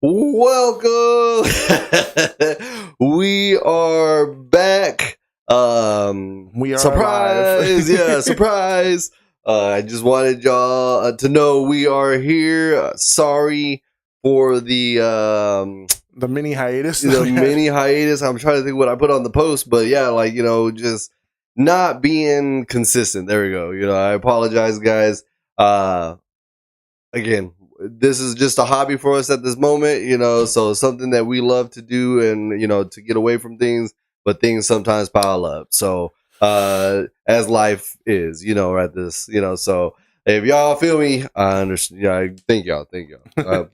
Welcome. We are back. We are surprise. alive. Yeah, surprise. I just wanted y'all to know we are here. Sorry for the mini hiatus. the mini hiatus. I'm trying to think what I put on the post, but yeah, just not being consistent. There we go. I apologize, guys. Again, this is just a hobby for us at this moment, so something that we love to do and, to get away from things, but things sometimes pile up. So, as life is, at this, so if y'all feel me, I understand. Yeah, thank y'all.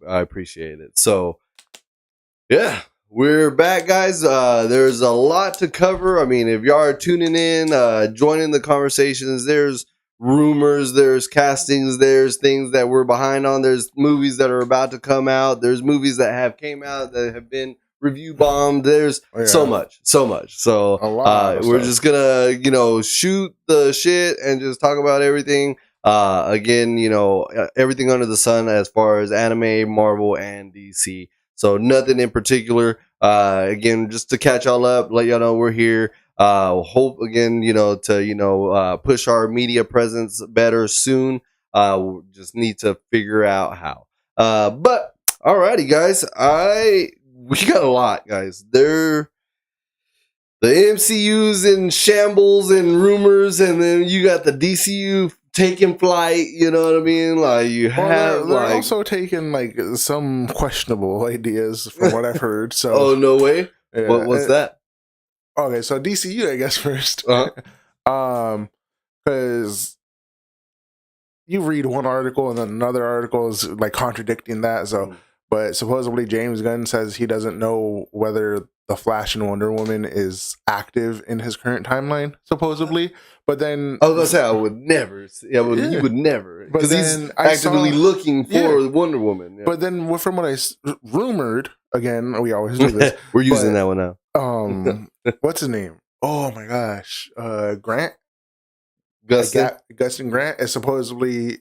I appreciate it. So, yeah, we're back, guys. There's a lot to cover. I mean, if y'all are tuning in, joining the conversations, there's rumors, there's castings, there's things that we're behind on, there's movies that are about to come out, there's movies that have came out that have been review bombed. There's so much. So we're just gonna shoot the shit and just talk about everything. Again, everything under the sun as far as anime, Marvel, and DC. So nothing in particular. Again, just to catch y'all up, let y'all know we're here. Hope again, to push our media presence better soon. We just need to figure out how. But alrighty, guys. We got a lot, guys. The MCU's in shambles and rumors, and then you got the DCU taking flight. You know what I mean? Like they're also taking some questionable ideas from what I've heard. So oh, no way. Yeah. What's that? Okay, so DCU, I guess first. Because you read one article and then another article is contradicting that. So, but supposedly James Gunn says he doesn't know whether the Flash and Wonder Woman is active in his current timeline, supposedly. But then I was gonna say I would never. He would never, because he's actively looking for Wonder Woman. Yeah. But then, from what I rumored, again, we always do this. We're using that one now. What's his name? Oh my gosh, Grant. Gustin Grant is supposedly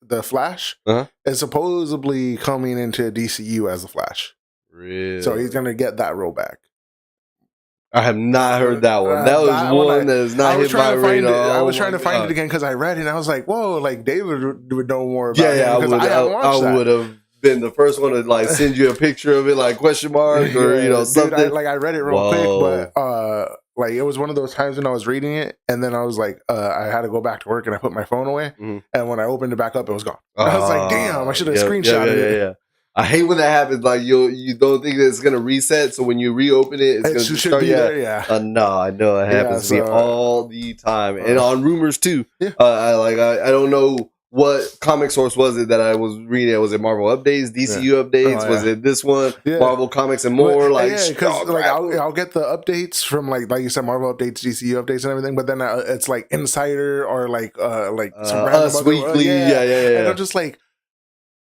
the Flash. Is supposedly coming into DCU as the Flash. Really? So he's gonna get that role back. I have not heard that one. That was one that is not hit my radar. I was trying to find it again because I read it and I was like, "Whoa!" Like David would know more about it. Yeah, I would have been the first one to send you a picture of it, question mark or something. Dude, I read it real quick, but it was one of those times when I was reading it and then I was like, I had to go back to work and I put my phone away, and when I opened it back up, it was gone. I was like, "Damn! I should have screenshotted it." Yeah. I hate when that happens. You don't think that it's gonna reset, so when you reopen it, it's gonna start. No, I know it happens to me all the time, and on rumors too. Yeah. I don't know what comic source was it that I was reading. Was it Marvel Updates, DCU Updates? Was it this one? Marvel Comics and more. Because I'll get the updates from like you said, Marvel Updates, DCU Updates, and everything. But then it's like Insider or some random Us Weekly. And I'm just like,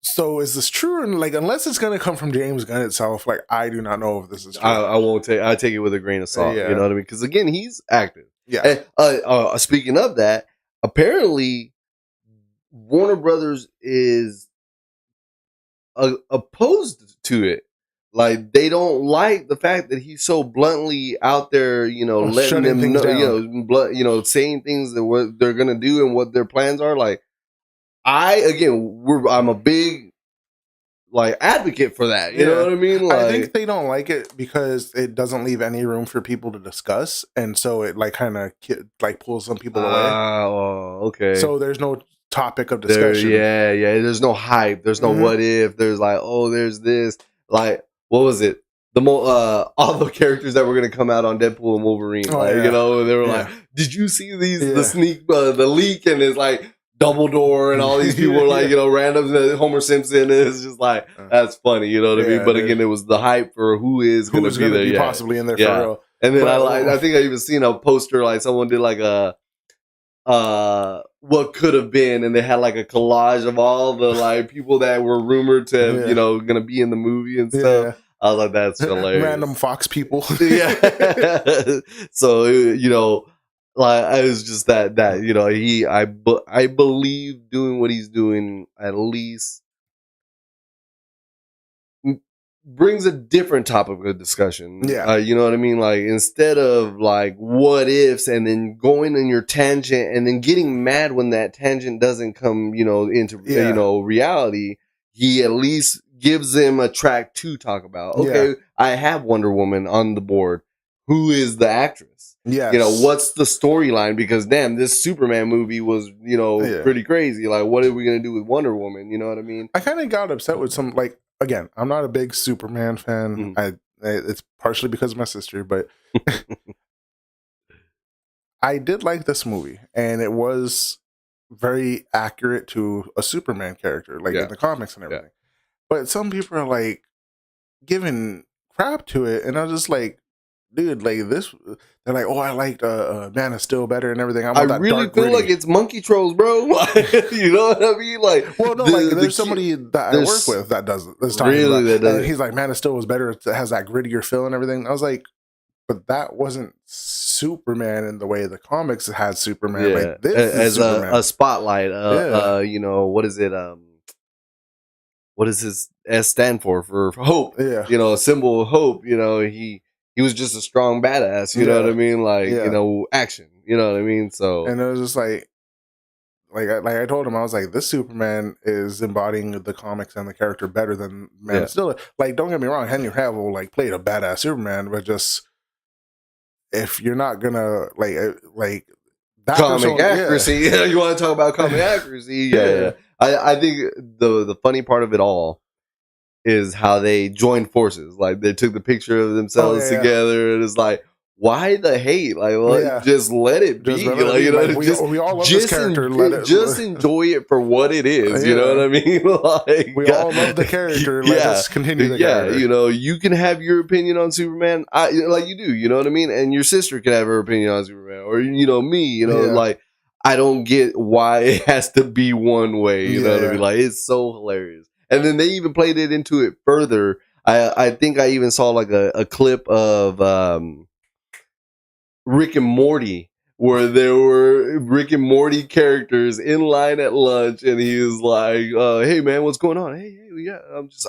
so is this true? And unless it's gonna come from James Gunn itself, I do not know if this is true. I won't take. I take it with a grain of salt. You know what I mean? Because again, he's active. Yeah. And, speaking of that, apparently Warner Brothers is opposed to it. They don't like the fact that he's so bluntly out there, letting them know, saying things that what they're gonna do and what their plans are. I'm a big advocate for that. You know what I mean? I think they don't like it because it doesn't leave any room for people to discuss, and so it kind of pulls some people away. Oh, okay. So there's no topic of discussion. There's no hype. There's no what if. There's there's this. What was it? All the characters that were going to come out on Deadpool and Wolverine. They were did you see the sneak, the leak? And it's Dumbledore and all these people randoms, Homer Simpson. It's just that's funny, you know what I mean? But again, it was the hype for who is going to be there. Possibly in there for real. And then I think I even seen a poster, someone did what could have been, and they had a collage of all the people that were rumored to going to be in the movie and stuff. I was like, that's hilarious. Random Fox people. So I was just that I believe doing what he's doing, at least brings a different topic of discussion. Yeah. You know what I mean? Like, instead of like what ifs and then going in your tangent and then getting mad when that tangent doesn't come, into, reality, he at least gives them a track to talk about. Okay, I have Wonder Woman on the board. Who is the actress? Yes. What's the storyline? Because damn, this Superman movie was, pretty crazy. Like, what are we going to do with Wonder Woman? You know what I mean? I kind of got upset with some, like, again, I'm not a big Superman fan. It's partially because of my sister, but I did like this movie, and it was very accurate to a Superman character, like in the comics and everything. But some people are like giving crap to it, and I was just like, dude, like this. They're like, oh, I liked Man of Steel better and everything. I really feel like it's monkey trolls, bro. You know what I mean? Like, well, no, like there's somebody that I work with that does it. That's talking about, that does. He's like, Man of Steel was better. It has that grittier feel and everything. I was like, but that wasn't Superman in the way the comics had Superman. Yeah. Like this as is Superman. a spotlight. What is it? What does his S stand for? For hope. Yeah. A symbol of hope. He was just a strong badass. You know what I mean? Like, action. You know what I mean? So, and it was just like I told him, I was like, this Superman is embodying the comics and the character better than Man of Steel. Like, don't get me wrong, Henry Cavill like played a badass Superman, but just if you're not gonna like that comic accuracy, you want to talk about comic accuracy? Yeah. I think the funny part of it all is how they joined forces. Like, they took the picture of themselves together, and it's like, why the hate? Like, just let it be. We all love this character. Just enjoy it for what it is. You know what I mean? Like, we all love the character. Let us continue the character. You can have your opinion on Superman, like you do. You know what I mean? And your sister can have her opinion on Superman, or me. Like, I don't get why it has to be one way. You know what I mean? Like, it's so hilarious. And then they even played it into it further. I think I even saw like a clip of Rick and Morty, where there were Rick and Morty characters in line at lunch, and he was like, "Hey man, what's going on? Hey, yeah,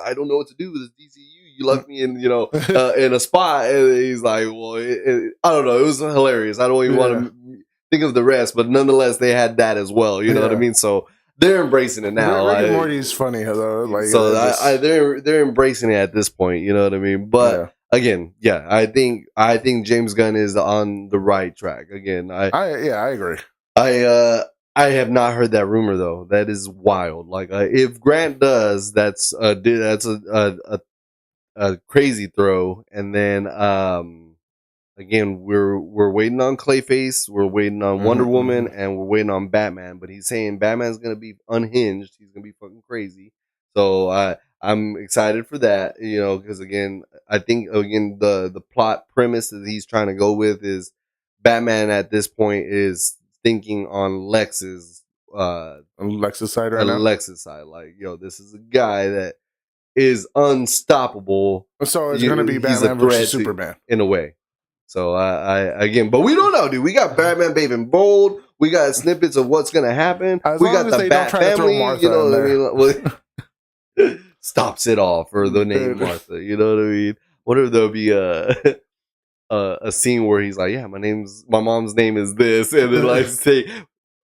I don't know what to do with this DCU. You left me in, in a spot." And he's like, "Well, I don't know. It was hilarious. I don't even want to think of the rest, but nonetheless, they had that as well. You know what I mean? So." They're embracing it now. Rick and Morty's funny though. Like, so they're embracing it at this point. You know what I mean? But again, I think James Gunn is on the right track. Again, I agree. I have not heard that rumor though. That is wild. Like, if Grant does, that's a crazy throw. And then again, we're waiting on Clayface, we're waiting on Wonder Woman, and we're waiting on Batman. But he's saying Batman's gonna be unhinged. He's gonna be fucking crazy. So I'm excited for that. Because again, I think the plot premise that he's trying to go with is Batman at this point is thinking on Lex's side right now. Lex's side, like, this is a guy that is unstoppable. So it's gonna be Batman versus Superman in a way. So but we don't know, dude. We got Batman Babe Bold. We got snippets of what's gonna happen. We got the Bat family. You know what I mean? Stops it all for the name Martha. You know what I mean? What if there'll be a scene where he's like, "Yeah, my mom's name is this," and then like say,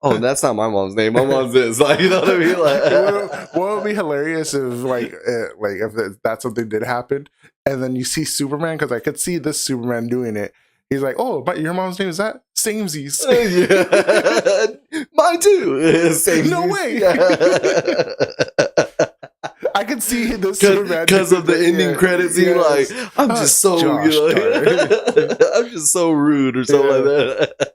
"Oh, that's not my mom's name. My mom's this." Like, you know what I mean? Like, what would be hilarious if if that something did happen, and then you see Superman, because I could see this Superman doing it. He's like, "Oh, but your mom's name is that? Samesies." Mine too. Samesies. No way. I could see this Superman because of the ending credits. He's like, "I'm just so, I'm just so rude," or something like that.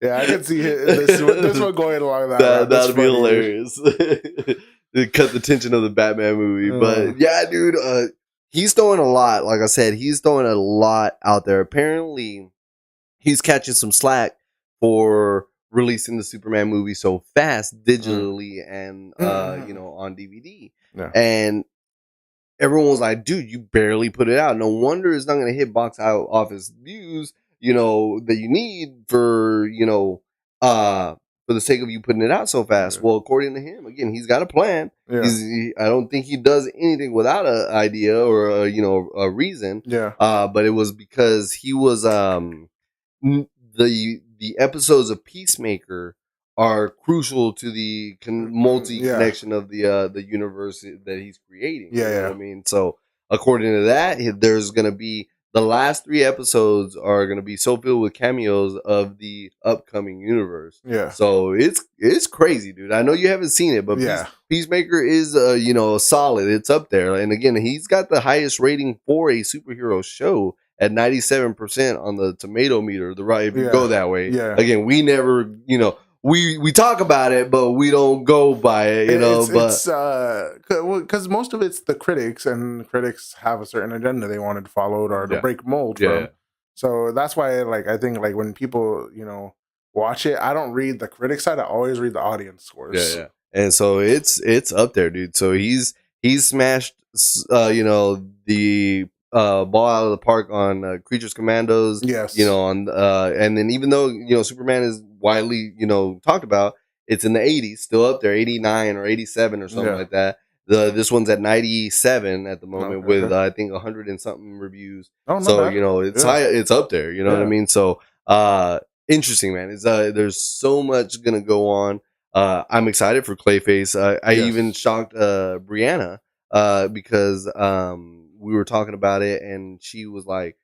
Yeah, I can see this one going along that. That'd be hilarious. Cut the tension of the Batman movie. But yeah, dude, he's throwing a lot. Like I said, he's throwing a lot out there. Apparently, he's catching some slack for releasing the Superman movie so fast digitally and on DVD. Yeah. And everyone was like, "Dude, you barely put it out. No wonder it's not going to hit box office views, that you need for, for the sake of you putting it out so fast. Yeah. Well, according to him, again, he's got a plan. Yeah. I don't think he does anything without an idea or a reason. Yeah. But it was because he was the episodes of Peacemaker are crucial to the multi connection of the universe that he's creating. Yeah, you know what I mean? So according to that, there's going to be the last 3 episodes are going to be so filled with cameos of the upcoming universe. Yeah. So it's crazy, dude. I know you haven't seen it, but Peacemaker is solid. It's up there, and again, he's got the highest rating for a superhero show at 97% on the tomato meter. If you go that way, again, we never, we talk about it, but we don't go by it, because most of it's the critics, and critics have a certain agenda they wanted to follow or to break mold from. So that's why, I think, when people, watch it, I don't read the critic side. I always read the audience scores. Yeah. And so it's up there, dude. So he's smashed, the ball out of the park on Creatures Commandos. Yes. On and then even though Superman is widely talked about, it's in the 80s, still up there, 89 or 87 or something like that. This one's at 97 at the moment with I think 100 and something reviews. So it's high, it's up there. You know what I mean? So interesting, man. It's there's so much gonna go on. I'm excited for Clayface. I even shocked Brianna because we were talking about it, and she was like,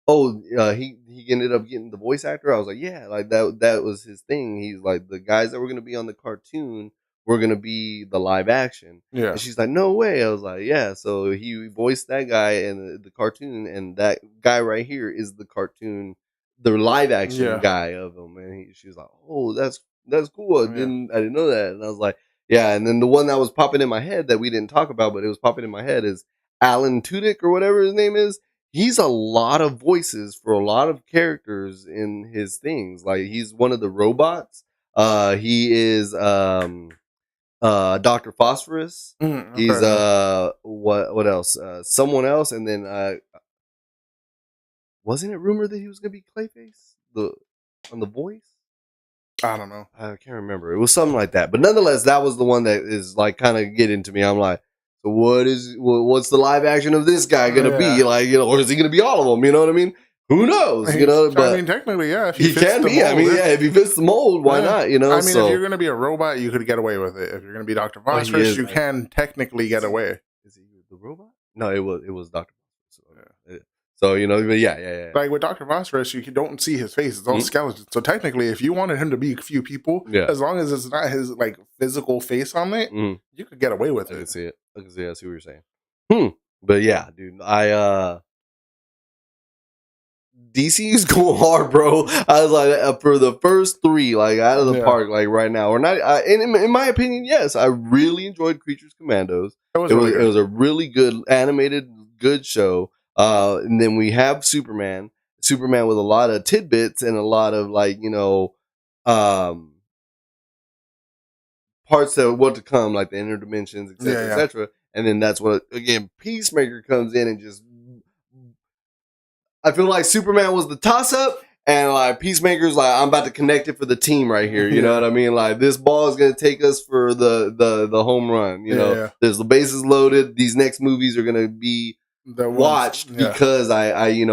"Oh, he ended up getting the voice actor." I was like, "Yeah, like that was his thing." He's like, "The guys that were gonna be on the cartoon were gonna be the live action." Yeah. And she's like, "No way." I was like, "Yeah." So he voiced that guy in the cartoon, and that guy right here is the cartoon, the live action guy of him. And she was like, "Oh, that's cool. I didn't know that." And I was like, "Yeah." And then the one that was popping in my head that we didn't talk about, but it was popping in my head is Alan Tudyk or whatever his name is. He's a lot of voices for a lot of characters in his things. Like he's one of the robots. He is Dr. Phosphorus. He's what else? Someone else, and then wasn't it rumored that he was gonna be Clayface on The Voice? I don't know. I can't remember. It was something like that. But nonetheless, that was the one that is like kind of getting to me. I'm like, so what's the live action of this guy gonna be? Like, or is he gonna be all of them? You know what I mean? Who knows? But I mean, technically, if he can be. I mean, if he fits the mold, why not? I mean, if you're gonna be a robot, you could get away with it. If you're gonna be Dr. Phosphorus, you can technically get away. Is he the robot? No, it was Dr. Phosphorus. So, but yeah. Like with Dr. Phosphorus, you don't see his face; it's all skeleton. So technically, if you wanted him to be a few people, as long as it's not his physical face on it, you could get away with it. I can see it. I see what you're saying. But yeah, dude, DC's going hard, bro. I was like, for the first 3, like out of the park, like right now, or not. In my opinion, yes, I really enjoyed Creatures Commandos. It was a really good animated, good show. And then we have Superman with a lot of tidbits and a lot of parts that what to come, like the interdimensions, etc., etc. And then that's what again Peacemaker comes in and just. I feel like Superman was the toss up, and like Peacemaker's like, I'm about to connect it for the team right here. You know what I mean? Like this ball is gonna take us for the home run. There's the bases loaded. These next movies are gonna be watched because I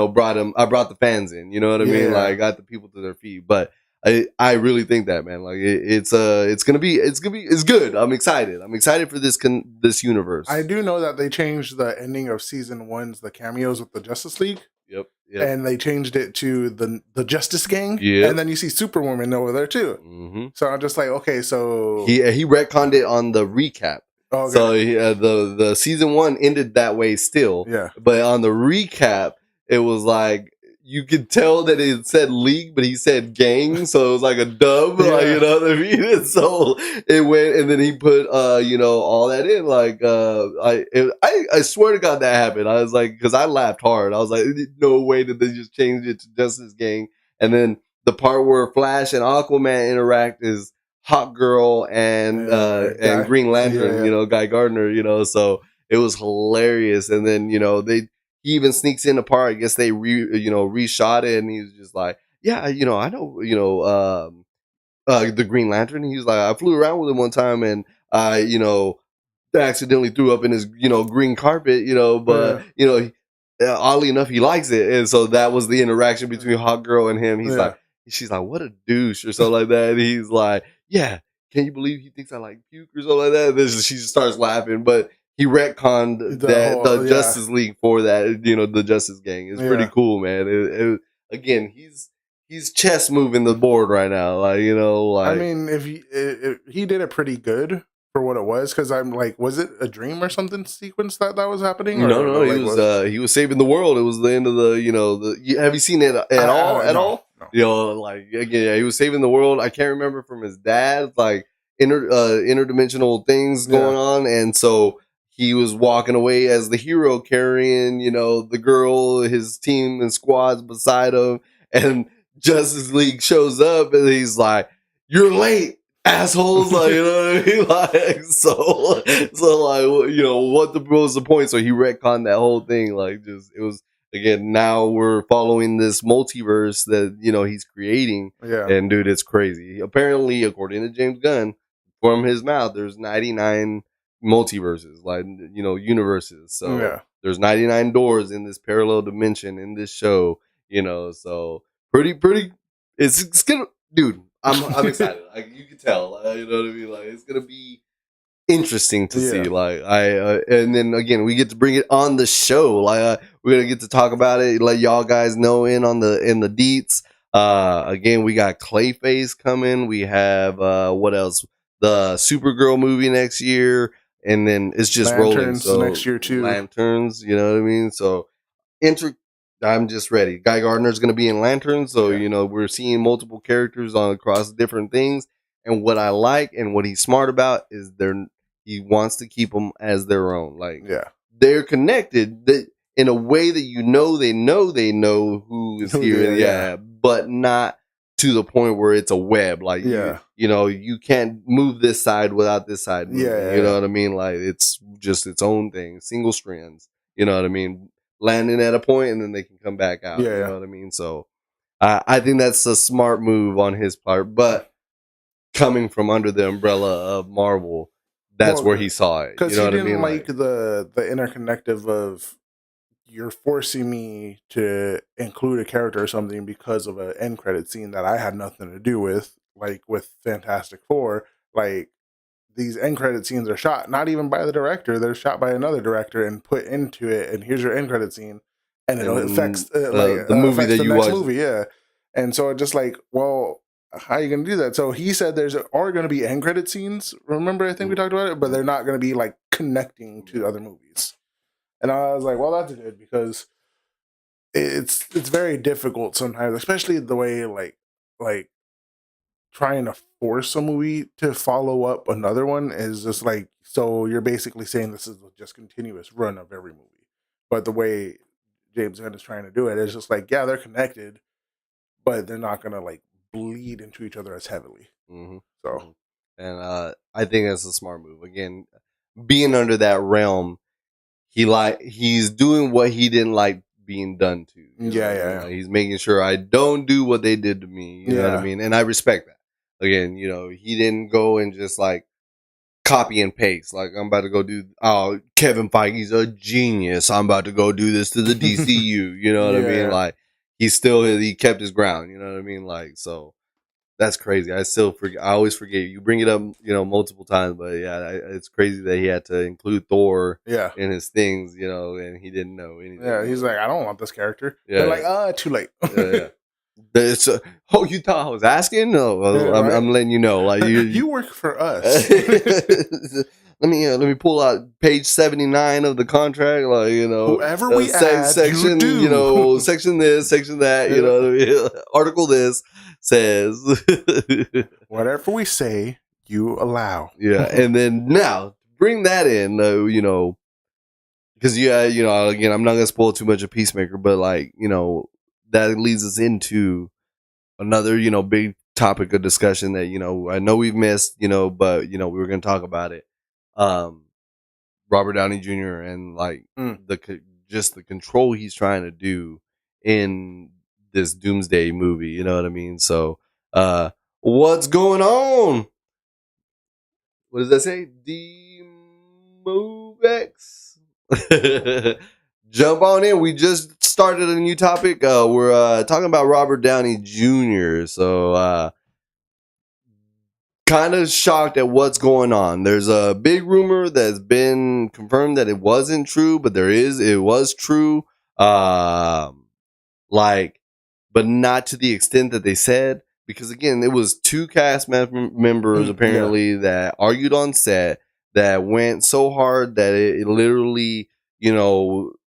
brought the fans in. You know what I mean? Like I got the people to their feet. But I really think that, man, like it's good. I'm excited for this universe. I do know that they changed the ending of season 1's the cameos with the Justice League. Yep. And they changed it to the Justice Gang. And then you see Superwoman over there too. So I'm just like, okay, so he retconned it on the recap. Okay. So the season 1 ended that way still. But on the recap, it was like you could tell that it said league, but he said gang, so it was like a dub, like, you know what I mean? And so it went, and then he put all that in. Like I swear to God that happened. I was like, because I laughed hard. I was like, no way did they just change it to Justice Gang. And then the part where Flash and Aquaman interact is Hawk Girl and Green Lantern, Guy Gardner, so it was hilarious. And then he even sneaks in a part. I guess they reshot it, and he was just like, yeah, I know, the Green Lantern. He was like, I flew around with him one time, and I, accidentally threw up in his, green carpet, but oddly enough, he likes it, and so that was the interaction between Hot Girl and him. She's like, what a douche or something like that. And he's like, yeah, can you believe he thinks I like puke or something like that? And then she just starts laughing, but he retconned the Justice League for that, the Justice Gang. It's pretty cool, man. Again, he's chess moving the board right now. I mean, if he did it pretty good for what it was, because I'm like, was it a dream or something sequence that was happening? Or no, he was saving the world. It was the end of have you seen it at all? No. Again, he was saving the world. I can't remember from his dad, interdimensional things going on, and so he was walking away as the hero, carrying the girl, his team and squads beside him, and Justice League shows up, and he's like, "You're late, assholes!" Like, you know what I mean? Like, so what was the point? So he retconned that whole thing. It was again. Now we're following this multiverse that he's creating. Yeah, and dude, it's crazy. Apparently, according to James Gunn, from his mouth, there's 99 multiverses, universes. So there's 99 doors in this parallel dimension in this show. So pretty. It's gonna, dude. I'm excited. You can tell. You know what I mean? It's gonna be interesting to see. And then again, we get to bring it on the show. We're gonna get to talk about it. Let y'all guys know in the deets. Again, we got Clayface coming. We have what else? The Supergirl movie next year, and then it's just Lanterns rolling. So next year too. Lanterns, you know what I mean? So I'm just ready. Guy Gardner's going to be in Lanterns, so we're seeing multiple characters across different things. And what I like and what he's smart about is he wants to keep them as their own. They're connected in a way that they know who is here. But not to the point where it's a web. You can't move this side without this side moving. You know what I mean? It's just its own thing, single strands. You know what I mean? Landing at a point and then they can come back out. You know what I mean? So I think that's a smart move on his part, but coming from under the umbrella of Marvel, that's where he saw it. Because he didn't like the interconnective of, you're forcing me to include a character or something because of an end credit scene that I had nothing to do with, like with Fantastic Four. These end credit scenes are shot not even by the director; they're shot by another director and put into it. And here's your end credit scene, and it affects the movie that you watch. Movie, and so it just well, how are you going to do that? So he said are going to be end credit scenes. Remember, I think we talked about it, but they're not going to be connecting to other movies. And I was like, well, that's good, because it's very difficult sometimes, especially the way like trying to force a movie to follow up another one is just so you're basically saying this is just continuous run of every movie. But the way James Gunn is trying to do it is just they're connected, but they're not gonna bleed into each other as heavily. Mm-hmm. So, and I think that's a smart move. Again, being under that realm, he's doing what he didn't like being done to. Yeah. He's making sure I don't do what they did to me. You know what I mean? And I respect that. Again, he didn't go and just copy and paste. I'm about to go do. Oh, Kevin Feige's a genius. I'm about to go do this to the DCU. You know what I mean? He kept his ground. You know what I mean? So that's crazy. I always forget. You bring it up, multiple times, but it's crazy that he had to include Thor in his things, and he didn't know anything. Yeah, he's like, I don't want this character. Yeah. They're too late. Yeah. You thought I was asking? No, I'm letting you know. You work for us. Let me pull out page 79 of the contract. Whoever we add, section, you do. Section this, section that. Article this says whatever we say, you allow. Yeah, and then now bring that in, because again, I'm not gonna spoil too much of Peacemaker, but that leads us into another big topic of discussion that I know we've missed, but we were gonna talk about it. Robert Downey Jr. and the control he's trying to do in this Doomsday movie, you know what I mean? So What's going on? What does that say? DMoveX. Jump on in. We just started a new topic. We're talking about Robert Downey Jr. So kind of shocked at what's going on. There's a big rumor that's been confirmed that it wasn't true, but it was true. But not to the extent that they said, because again, it was two cast members apparently that argued on set that went so hard that it literally,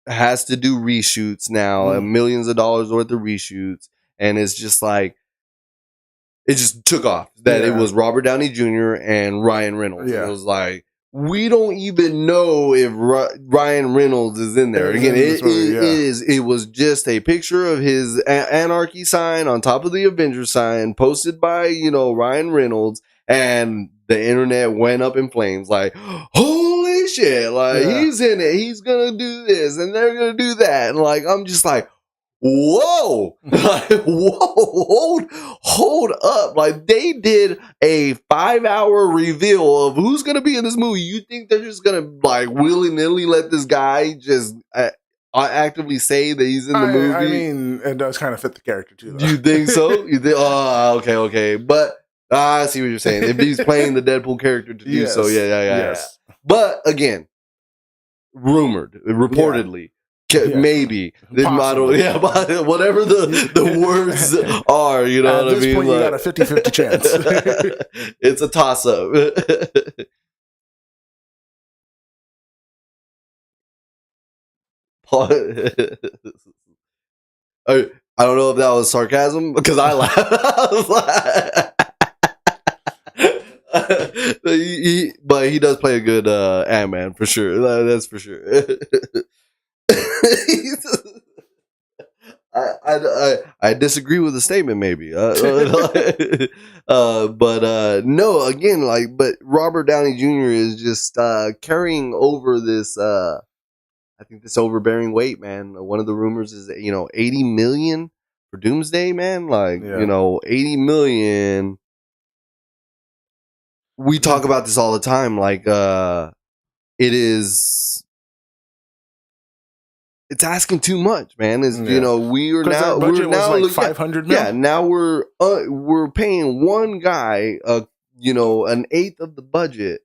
has to do reshoots now, millions of dollars worth of reshoots, and it's just like it just took off that it was Robert Downey Jr. and Ryan Reynolds. Yeah. And it was like, we don't even know if Ryan Reynolds is in there. Again, it was just a picture of his anarchy sign on top of the Avengers sign posted by, Ryan Reynolds, and the internet went up in flames like, holy shit, like he's in it. He's going to do this and they're going to do that. And like, I'm just like, whoa, like, whoa, hold up. Like, they did a 5-hour reveal of who's going to be in this movie. You think they're just going to, like, willy-nilly let this guy just actively say that he's in the movie? I mean, it does kind of fit the character, too, though. Do you think so? You think? Oh, okay. But I see what you're saying. If he's playing the Deadpool character to do so, yeah. But, again, reportedly. Maybe this model, but whatever the words are, you know what I mean? Point, you got a 50-50 chance. It's a toss up. I don't know if that was sarcasm because I laughed. But he does play a good Ant-Man for sure. That's for sure. I disagree with the statement, maybe. But no, again, but Robert Downey Jr. is just carrying over this. I think this overbearing weight, man. One of the rumors is that, 80 million for Doomsday, man. 80 million. We talk about this all the time. It is. It's asking too much, man. We're now like 500 million. Yeah, now we're paying one guy, an eighth of the budget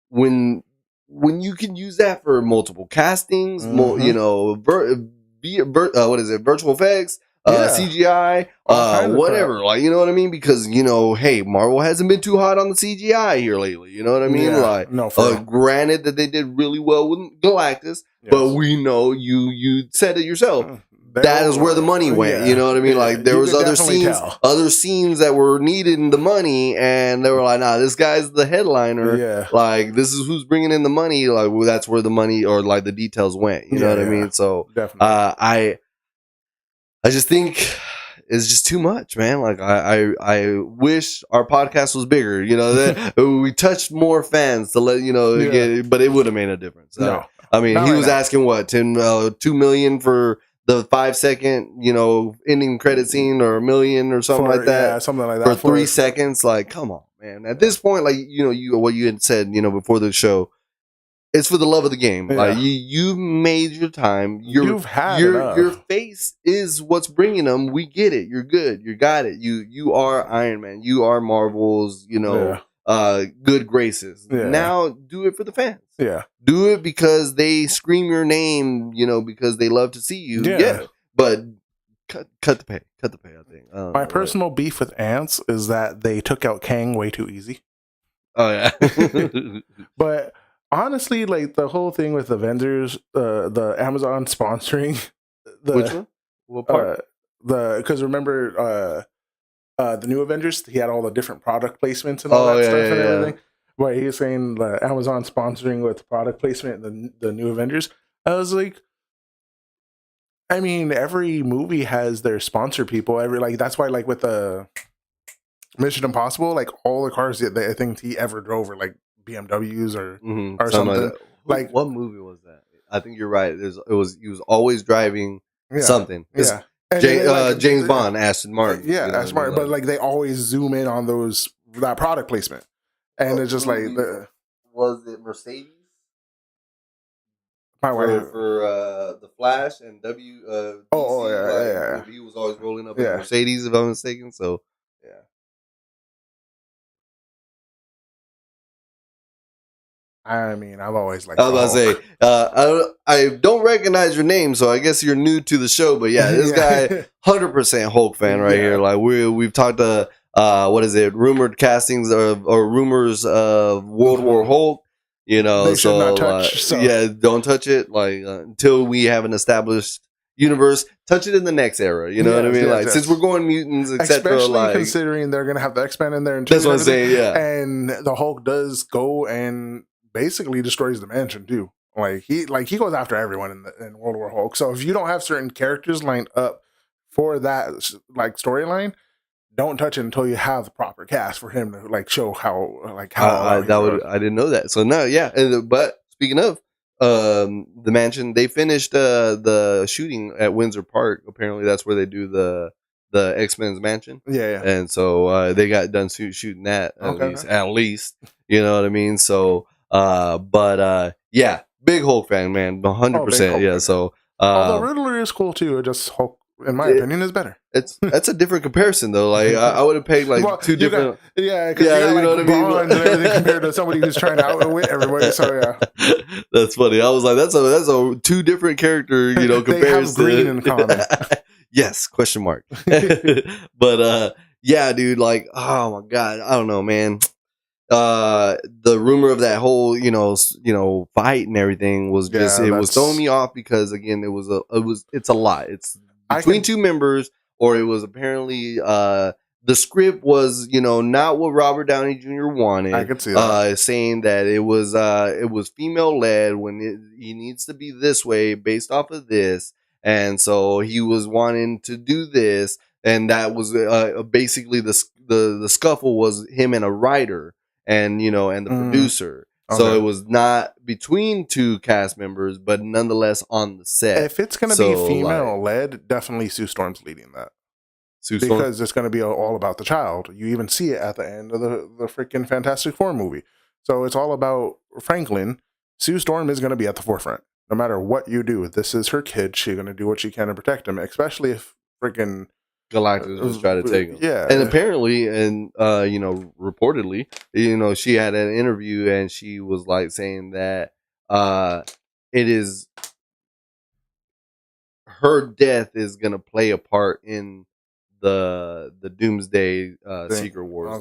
when you can use that for multiple castings, virtual effects, CGI, whatever. Like, you know what I mean? Because hey, Marvel hasn't been too hot on the CGI here lately. You know what I mean? Granted that they did really well with Galactus. Yes. But we know you said it yourself. That is where the money went. You know what I mean? Like there was other scenes that were needing the money, and they were like, "Nah, this guy's the headliner. Yeah. Like this is who's bringing in the money. Like that's where the money or like the details went. You know what I mean? So definitely. I just think it's just too much, man. Like I wish our podcast was bigger. That we touched more fans to let but it would have made a difference. No. I mean, he was asking what, $2 million for the 5-second, ending credit scene, or $1 million or something like that. Yeah, something like that. For 3 seconds. Like, come on, man. At this point, like, what you had said, before the show, it's for the love of the game. Yeah. Like, you made your time. You've had your face is what's bringing them. We get it. You're good. You got it. You are Iron Man. You are Marvel's, good graces. Yeah. Now do it for the fans. Yeah. Do it because they scream your name, because they love to see you. Yeah. But cut the pay. Cut the pay, I think. My personal beef with Ants is that they took out Kang way too easy. Oh yeah. But honestly, like the whole thing with Avengers, the Amazon sponsoring which one? What part? Because remember the new Avengers, he had all the different product placements and all that stuff and everything. But he was saying Amazon sponsoring with product placement in the new Avengers. I was like, I mean, every movie has their sponsor people. That's why, like with the Mission Impossible, like all the cars that I think he ever drove were like BMWs or something. Like what movie was that? I think you're right. He was always driving something. Yeah. James Bond, Aston Martin. Yeah, Aston Martin. But like they always zoom in on that product placement, and it's just like was it Mercedes? My wife for the Flash and DC, he was always rolling up in Mercedes, if I'm mistaken. So yeah. I mean, I've always liked. I was about to say, I don't recognize your name, so I guess you're new to the show. But yeah, this guy, 100% Hulk fan right here. Like we've talked to what is it? Rumored castings or rumors of World War Hulk. You know, they should not touch. Yeah, don't touch it. Like until we have an established universe, touch it in the next era. You know what I mean? Since we're going mutants, etc. Especially considering they're gonna have the X-Men in there. And that's what I'm saying. Yeah, and the Hulk does go and basically destroys the mansion too. Like he goes after everyone in World War Hulk. So if you don't have certain characters lined up for that like storyline, don't touch it until you have the proper cast for him to like show how I didn't know that. So no, yeah. But speaking of the mansion, they finished the shooting at Windsor Park. Apparently, that's where they do the X-Men's mansion. Yeah. And so they got done shooting that at least. You know what I mean? So. Yeah, big Hulk fan, man, 100%. Yeah, so although Riddler is cool too, just Hulk, in my opinion, is better. That's a different comparison though. Like I would have paid like two different. You know what I mean. And everything compared to somebody who's trying to outwit everybody. So yeah, that's funny. I was like, that's a two different character, comparison. They have green in common. Yes, question mark. But yeah, dude, like, oh my god, I don't know, man. The rumor of that whole fight and everything was just it was throwing me off because again it's a lot. It's between two members, or it was apparently the script was not what Robert Downey Jr. wanted. I could see that. Saying that it was female led when he needs to be this way based off of this, and so he was wanting to do this, and that was basically the scuffle was him and a writer. And and the producer, so it was not between two cast members, but nonetheless on the set. If it's going to be female led, definitely Sue Storm's leading that. Because it's going to be all about the child. You even see it at the end of the freaking Fantastic Four movie. So it's all about Franklin. Sue Storm is going to be at the forefront, no matter what you do. This is her kid. She's going to do what she can to protect him, especially if freaking Galactus was trying to take him. Yeah. And apparently, and reportedly, she had an interview and she was like saying that it is her death is gonna play a part in the Doomsday Secret Wars.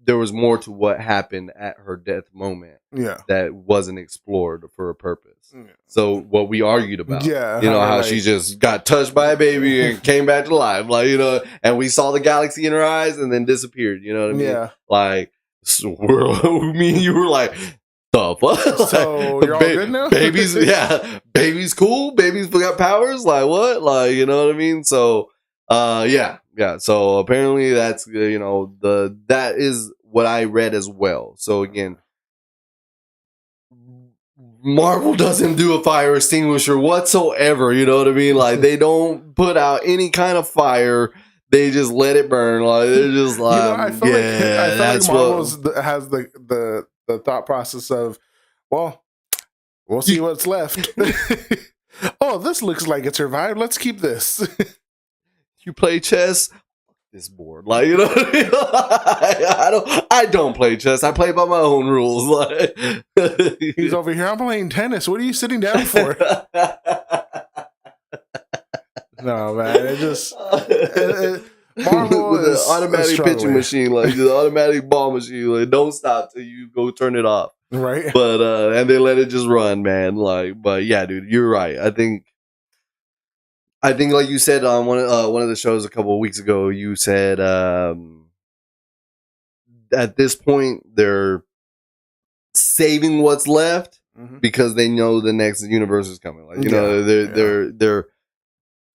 There was more to what happened at her death moment that wasn't explored for a purpose. So what we argued about, how she just got touched by a baby and came back to life, and we saw the galaxy in her eyes and then disappeared. You know what I mean? Yeah. Like, me and you were like, the fuck? So you're all good now? Babies, baby's cool. Baby's got powers. Like what? Like, you know what I mean? So, yeah. So apparently that's that is what I read as well. So again, Marvel doesn't do a fire extinguisher whatsoever. You know what I mean? Like they don't put out any kind of fire. They just let it burn. Like they're just like, I feel like Marvel has the thought process of, well, we'll see what's left. Oh, this looks like it survived. Let's keep this. You play chess? This board, like what I mean? I don't play chess. I play by my own rules. Like he's over here. I'm playing tennis. What are you sitting down for? No, man. It just Marvel with an automatic pitching machine, like the automatic ball machine. Like don't stop till you go turn it off. Right. But and they let it just run, man. Like, but yeah, dude, you're right. I think like you said on one of the shows a couple of weeks ago, you said at this point they're saving what's left because they know the next universe is coming. Like they're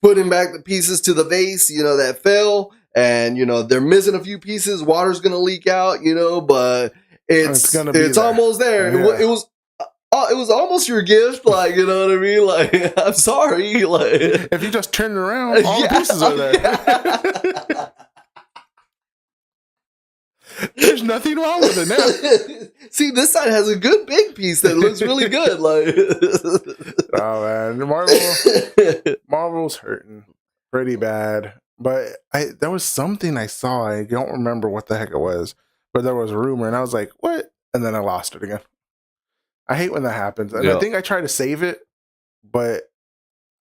putting back the pieces to the vase, that fell, and they're missing a few pieces. Water's gonna leak out, but it's almost there. Yeah. it was almost your gift. Like, you know what I mean? Like, I'm sorry. Like, if you just turn it around, all the pieces are there. There's nothing wrong with it now. See, this side has a good big piece that looks really good. Like, oh man, Marvel's hurting pretty bad. But there was something I saw. I don't remember what the heck it was, but there was a rumor, and I was like, "What?" And then I lost it again. I hate when that happens. And I think I tried to save it, but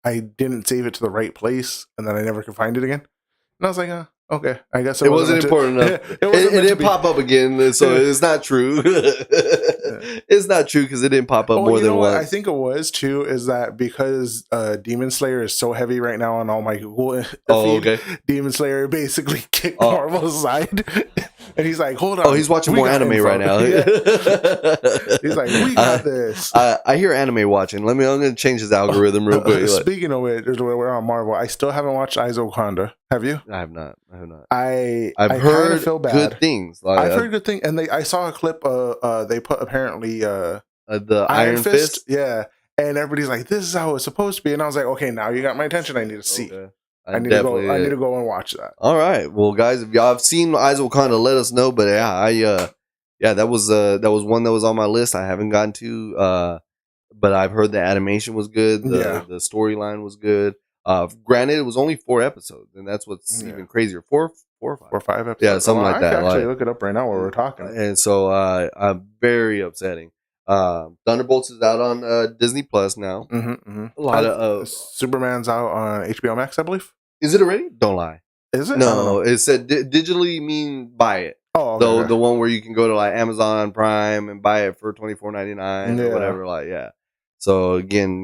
I didn't save it to the right place, and then I never could find it again. And I was like, okay, I guess it wasn't important enough. It didn't pop up again, so it's not true. It's not true because it didn't pop up more than once. I think it was too. Is that because Demon Slayer is so heavy right now on all my Google feed? Okay. Demon Slayer basically kicked Marvel's aside, and he's like, "Hold on." Oh, he's watching more anime right now. Yeah. He's like, "We got this." I hear anime watching. I'm going to change his algorithm real quick. Speaking of it, we're on Marvel. I still haven't watched Eyes of Wakanda. Have you? I have not. I've heard feel bad. good things. Like, I've heard good things, and I saw a clip. They put apparently the Iron Fist. Yeah, and everybody's like, "This is how it's supposed to be," and I was like, "Okay, now you got my attention. I need to see. Okay. I need to go and watch that." All right, well, guys, if y'all have seen Eyes of Wakanda, let us know. But that was one that was on my list. I haven't gotten to, but I've heard the animation was good. The storyline was good. Granted, it was only 4 episodes, and that's what's even crazier. 4 or 5? 4 or 5 episodes. Yeah, something like that. I can actually look it up right now while we're talking. And so, very upsetting. Thunderbolts is out on Disney Plus now. Mm-hmm. A lot of Superman's out on HBO Max, I believe. Is it already? Don't lie. Is it? No, it said digitally mean buy it. Oh, okay. The one where you can go to like Amazon Prime and buy it for $24.99 or whatever. Like, yeah. So again,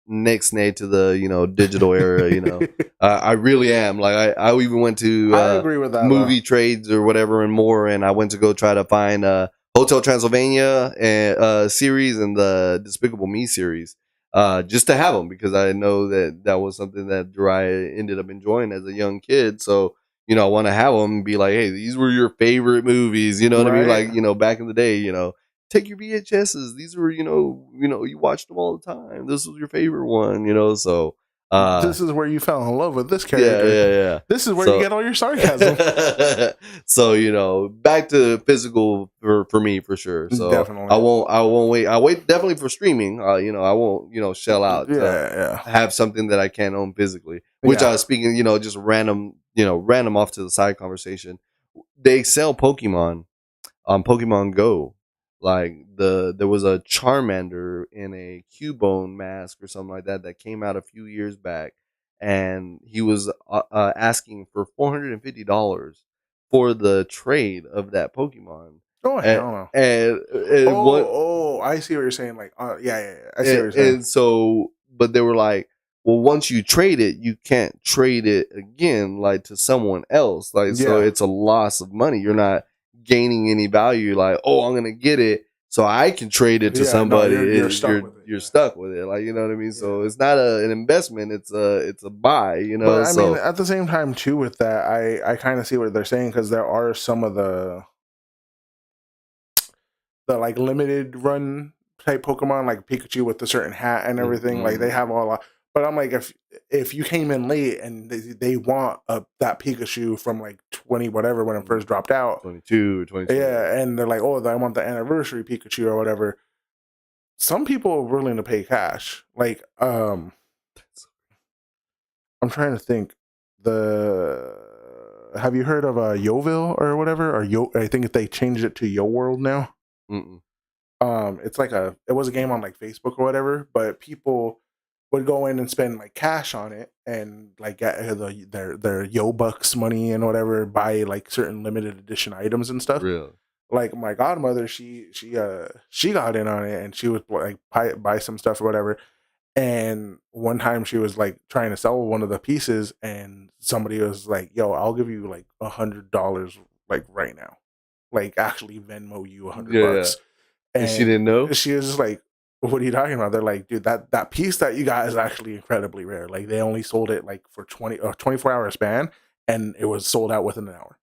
next to the digital era. I really am. Like, I even went to I agree with that, movie trades or whatever and more, and I went to go try to find Hotel Transylvania and series and the Despicable Me series. Just to have them, because I know that was something that Jiraiya ended up enjoying as a young kid. So, I want to have them and be like, hey, these were your favorite movies. You know what I mean? Like, back in the day, take your VHSs. These were, you watched them all the time. This was your favorite one, so. This is where you fell in love with this character. Yeah. This is where you get all your sarcasm. So, back to physical for me, for sure. So definitely. I won't wait. I'll wait definitely for streaming. I won't, shell out. Have something that I can't own physically. Which I was speaking, just random off to the side conversation. They sell Pokemon on Pokemon Go. Like there was a Charmander in a Cubone mask or something like that came out a few years back, and he was asking for $450 for the trade of that Pokemon. Oh, hell no! And I see what you're saying. Like, I see what you're saying. And so, but they were like, well, once you trade it, you can't trade it again, like to someone else. Like, so it's a loss of money. You're not gaining any value. Like, oh, I'm gonna get it so I can trade it to somebody. No, you're stuck with it. Like, you know what I mean? So it's not an investment. It's a buy. But I mean, at the same time too, with that, I kind of see what they're saying, because there are some of the like limited run type Pokemon, like Pikachu with the certain hat and everything. Mm-hmm. Like, they have all. But I'm like, if you came in late and they want that Pikachu from like 20 whatever when it first dropped out, 22 or 22, and they're like, oh, I want the anniversary Pikachu or whatever. Some people are willing to pay cash. Like, I'm trying to think. Have you heard of Yoville or whatever? Or I think they changed it to Yo World now. Mm-mm. It's like it was a game on like Facebook or whatever, but people would go in and spend like cash on it and like get their Yo Bucks money and whatever, buy like certain limited edition items and stuff. Really? Like, my godmother, she got in on it, and she would like buy some stuff or whatever. And one time she was like trying to sell one of the pieces, and somebody was like, "Yo, I'll give you like $100 like right now, like actually Venmo you $100." And she didn't know. She was just like, "What are you talking about?" They're like, "Dude, that piece that you got is actually incredibly rare. Like, they only sold it like for 20 or 24-hour span, and it was sold out within an hour."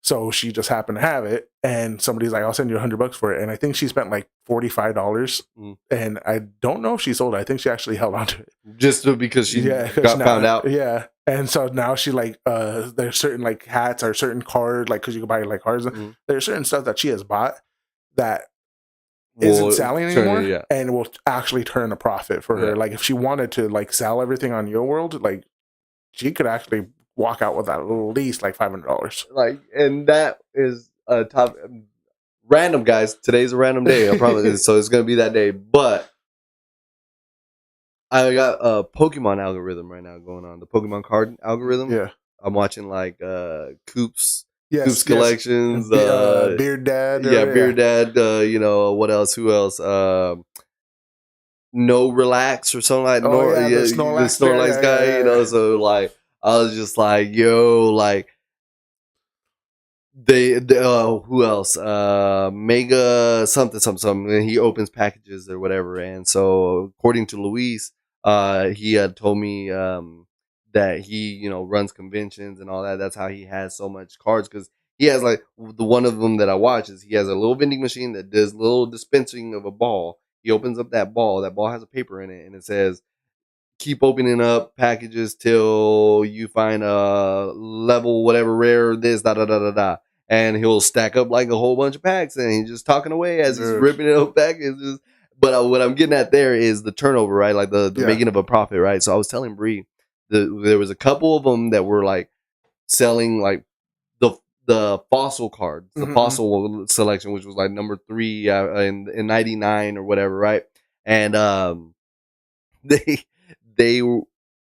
So she just happened to have it, and somebody's like, "I'll send you $100 for it." And I think she spent like $45, and I don't know if she sold it. I think she actually held on to it just because she got now, found out. Yeah, and so now she like there's certain like hats or certain cards, like because you can buy like cards. There's certain stuff that she has bought that isn't selling anymore, and will actually turn a profit for her. Like if she wanted to like sell everything on Yo World, like she could actually walk out with at least like $500. Like, and that is a top random, guys. Today's a random day, I promise. So it's gonna be that day. But I got a Pokemon algorithm right now going on. The Pokemon card algorithm. Yeah, I'm watching like Coop's Coop's collections, Beard Dad. Beard Dad. You know what else? Who else? No Relax or something like the Snorlax guy. You know, so like I was just like, yo, like. They who else? Mega something. And he opens packages or whatever. And so, according to Luis, he had told me that he runs conventions and all that. That's how he has so much cards, because he has like the one of them that I watch is he has a little vending machine that does little dispensing of a ball. He opens up that ball. That ball has a paper in it, and it says, keep opening up packages till you find a level whatever rare this da da da da da, and he'll stack up like a whole bunch of packs, and he's just talking away as he's ripping it up packages. But what I'm getting at there is the turnover, right? Like the making of a profit, right? So I was telling Bree there was a couple of them that were like selling like the fossil cards, the fossil selection, which was like number 3 in 99 or whatever, right? And they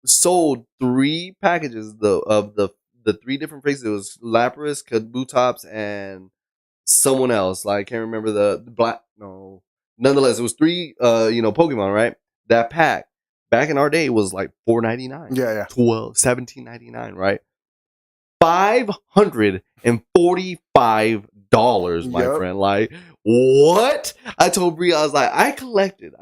sold 3 packages of the 3 different phrases. It was Lapras, Kabutops, and someone else. Like I can't remember the black. No, nonetheless, it was 3 Pokemon, right? That pack back in our day was like $4.99. Yeah. 12, $17.99, right? $545, my friend. Like, what? I told Brie, I was like, I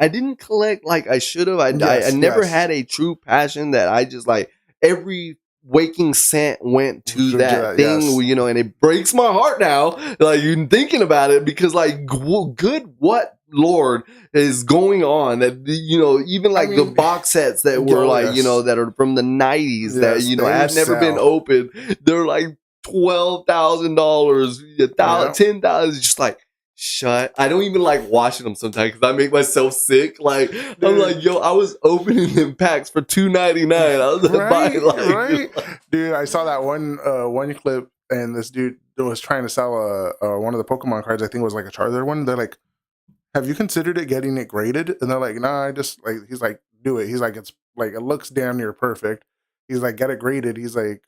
didn't collect like I should have. I never had a true passion that I just like every waking cent went to that thing, and it breaks my heart now. Like, you thinking about it, because like, good what Lord is going on that even like the box sets that were like that are from the 90s that have never been opened, they're like $12,000, $10,000. Just like, shut. I don't even like watching them sometimes because I make myself sick. Like, dude. I'm like, yo, I was opening them packs for $2.99. I was buying like, dude. I saw that one clip, and this dude was trying to sell one of the Pokemon cards. I think it was like a Charizard one. They're like, have you considered getting it graded? And they're like, nah, I just like, he's like, do it. He's like, it's like, it looks damn near perfect. He's like, get it graded. He's like,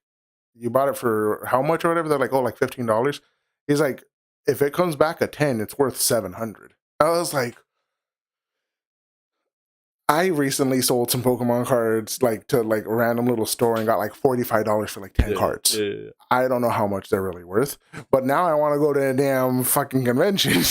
you bought it for how much or whatever? They're like, oh, like $15. He's like, if it comes back a 10, it's worth $700. I was like, I recently sold some Pokemon cards like to like a random little store and got like $45 for like 10 cards. Yeah. I don't know how much they're really worth, but now I want to go to a damn fucking convention.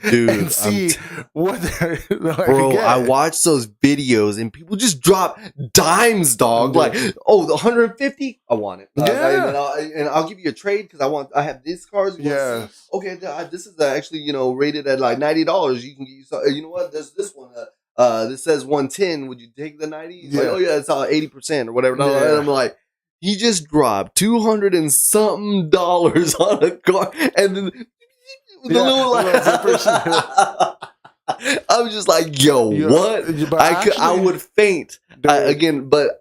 Dude, and see what they're like. Bro, I watch those videos and people just drop dimes, dog. Like, oh, the 150, I want it. And I'll give you a trade because I have these cards. Okay, this is actually rated at like $90. You can get you know what? There's this one. This says 110. Would you take the 90? Like, oh yeah, it's 80% or whatever. And I'm like, he just dropped $200 and something on a card, and then. I was just like, yo, what? I would faint again, but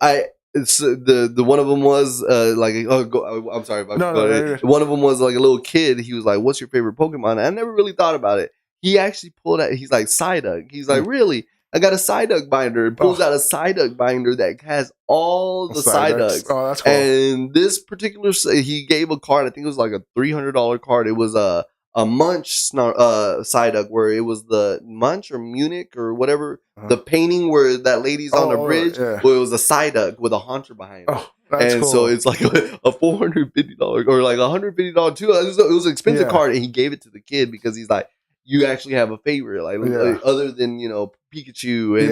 it's the one of them was I'm sorry if one of them was like a little kid. He was like, what's your favorite Pokemon? And I never really thought about it. He actually pulled out, he's like, Psyduck. He's like, really? I got a Psyduck binder. He pulls out a Psyduck binder that has all the Psyducks. Oh, that's cool. And this particular, he gave a card, I think it was like a $300 card. It was a Munch Psyduck, where it was the Munch or Munich or whatever, the painting where that lady's on the bridge, where it was a Psyduck with a haunter behind it. And cool. So it's like a $450 or like $150 too. It was an expensive card, and he gave it to the kid because he's like, you actually have a favorite, like other than Pikachu and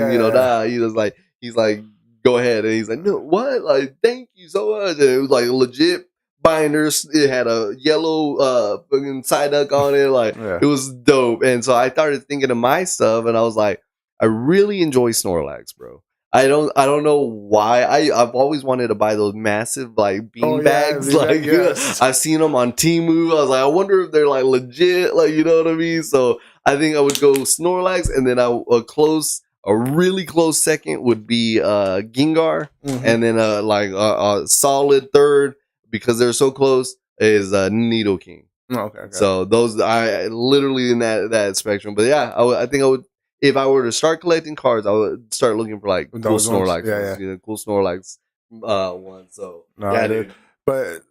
he's like, go ahead, and he's like, no, what? Like, thank you so much. And it was like legit binders. It had a yellow fucking Psyduck on it. Like Yeah. it was dope. And so I started thinking of my stuff, and I was like, I really enjoy Snorlax, bro. I don't know why. I've always wanted to buy those massive like bean bags. Like yes. I've seen them on Temu. I was like, I wonder if they're like legit. Like, you know what I mean? So I think I would go Snorlax, and then a really close second would be Gengar, and then like a solid third, because they're so close, is Nidoking. Okay. So those I literally in that spectrum. But yeah, I think I would. If I were to start collecting cards, I would start looking for like cool Snorlax, cool Snorlax ones. So no, yeah, dude. But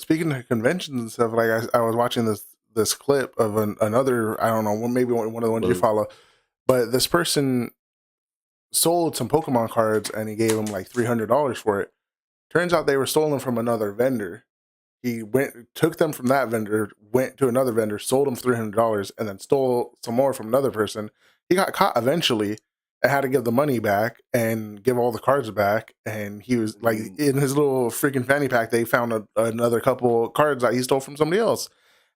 speaking of conventions and stuff, like I was watching this clip of another, I don't know, maybe one of the ones you follow, but this person sold some Pokemon cards and he gave them like $300 for it. Turns out they were stolen from another vendor. He took them from that vendor, went to another vendor, sold them $300, and then stole some more from another person. He got caught eventually and had to give the money back and give all the cards back. And he was like, in his little freaking fanny pack, they found another couple cards that he stole from somebody else.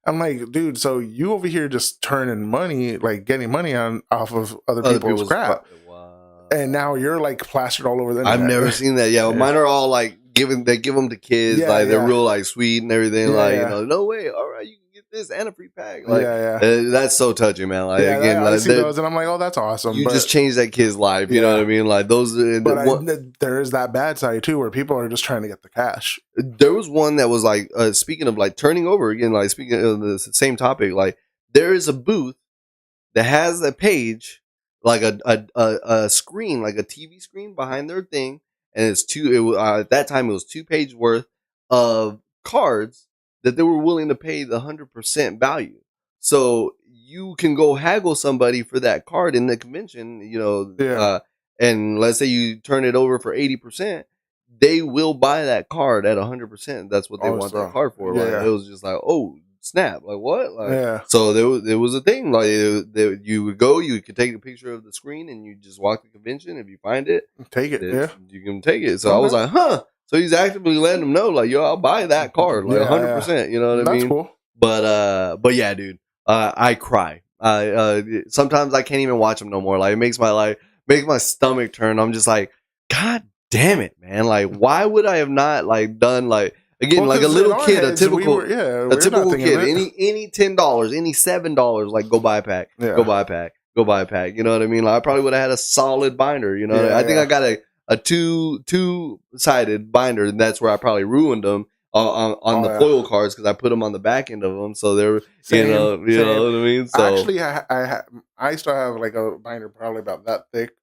I'm like, dude, so you over here just turning money, like getting money off of other people's crap. Wow. And now you're like plastered all over the internet. I've never seen that. Yeah, well, mine are all like, they give them to kids, like they're real like sweet and everything. You know, no way, all right, you can get this and a free pack. Like, that's so touching, man. Like again, I see those and I'm like, oh, that's awesome. You just changed that kid's life. You know what I mean? Like those. But there is that bad side too, where people are just trying to get the cash. There was one that was like, speaking of like turning over again, like speaking of the same topic, like there is a booth that has a page, like a screen, like a TV screen behind their thing. And it's at that time it was 2 pages worth of cards that they were willing to pay the 100% value. So you can go haggle somebody for that card in the convention, you know, and let's say you turn it over for 80%, they will buy that card at 100%. That's what they want that card for. Like, it was just like, oh, snap, like what? Like, so there was a thing like you would go, you could take a picture of the screen and you just walk the convention. If you find it, take it. You can take it. So I was like, huh. So he's actively letting them know, like, yo, I'll buy that card, like 100%. You know what I mean? That's cool. But yeah, dude, I cry. Sometimes I can't even watch them no more. Like, it makes my stomach turn. I'm just like, God damn it, man! Like, why would I have not like done like. Again, like a little kid, a typical kid, any $10, any $7, like go buy a pack, go buy a pack, go buy a pack. You know what I mean? Like I probably would have had a solid binder. You know, I think I got a two-sided binder, and that's where I probably ruined them on the foil cards because I put them on the back end of them, so they're you know what I mean. So actually, I still have like a binder probably about that thick,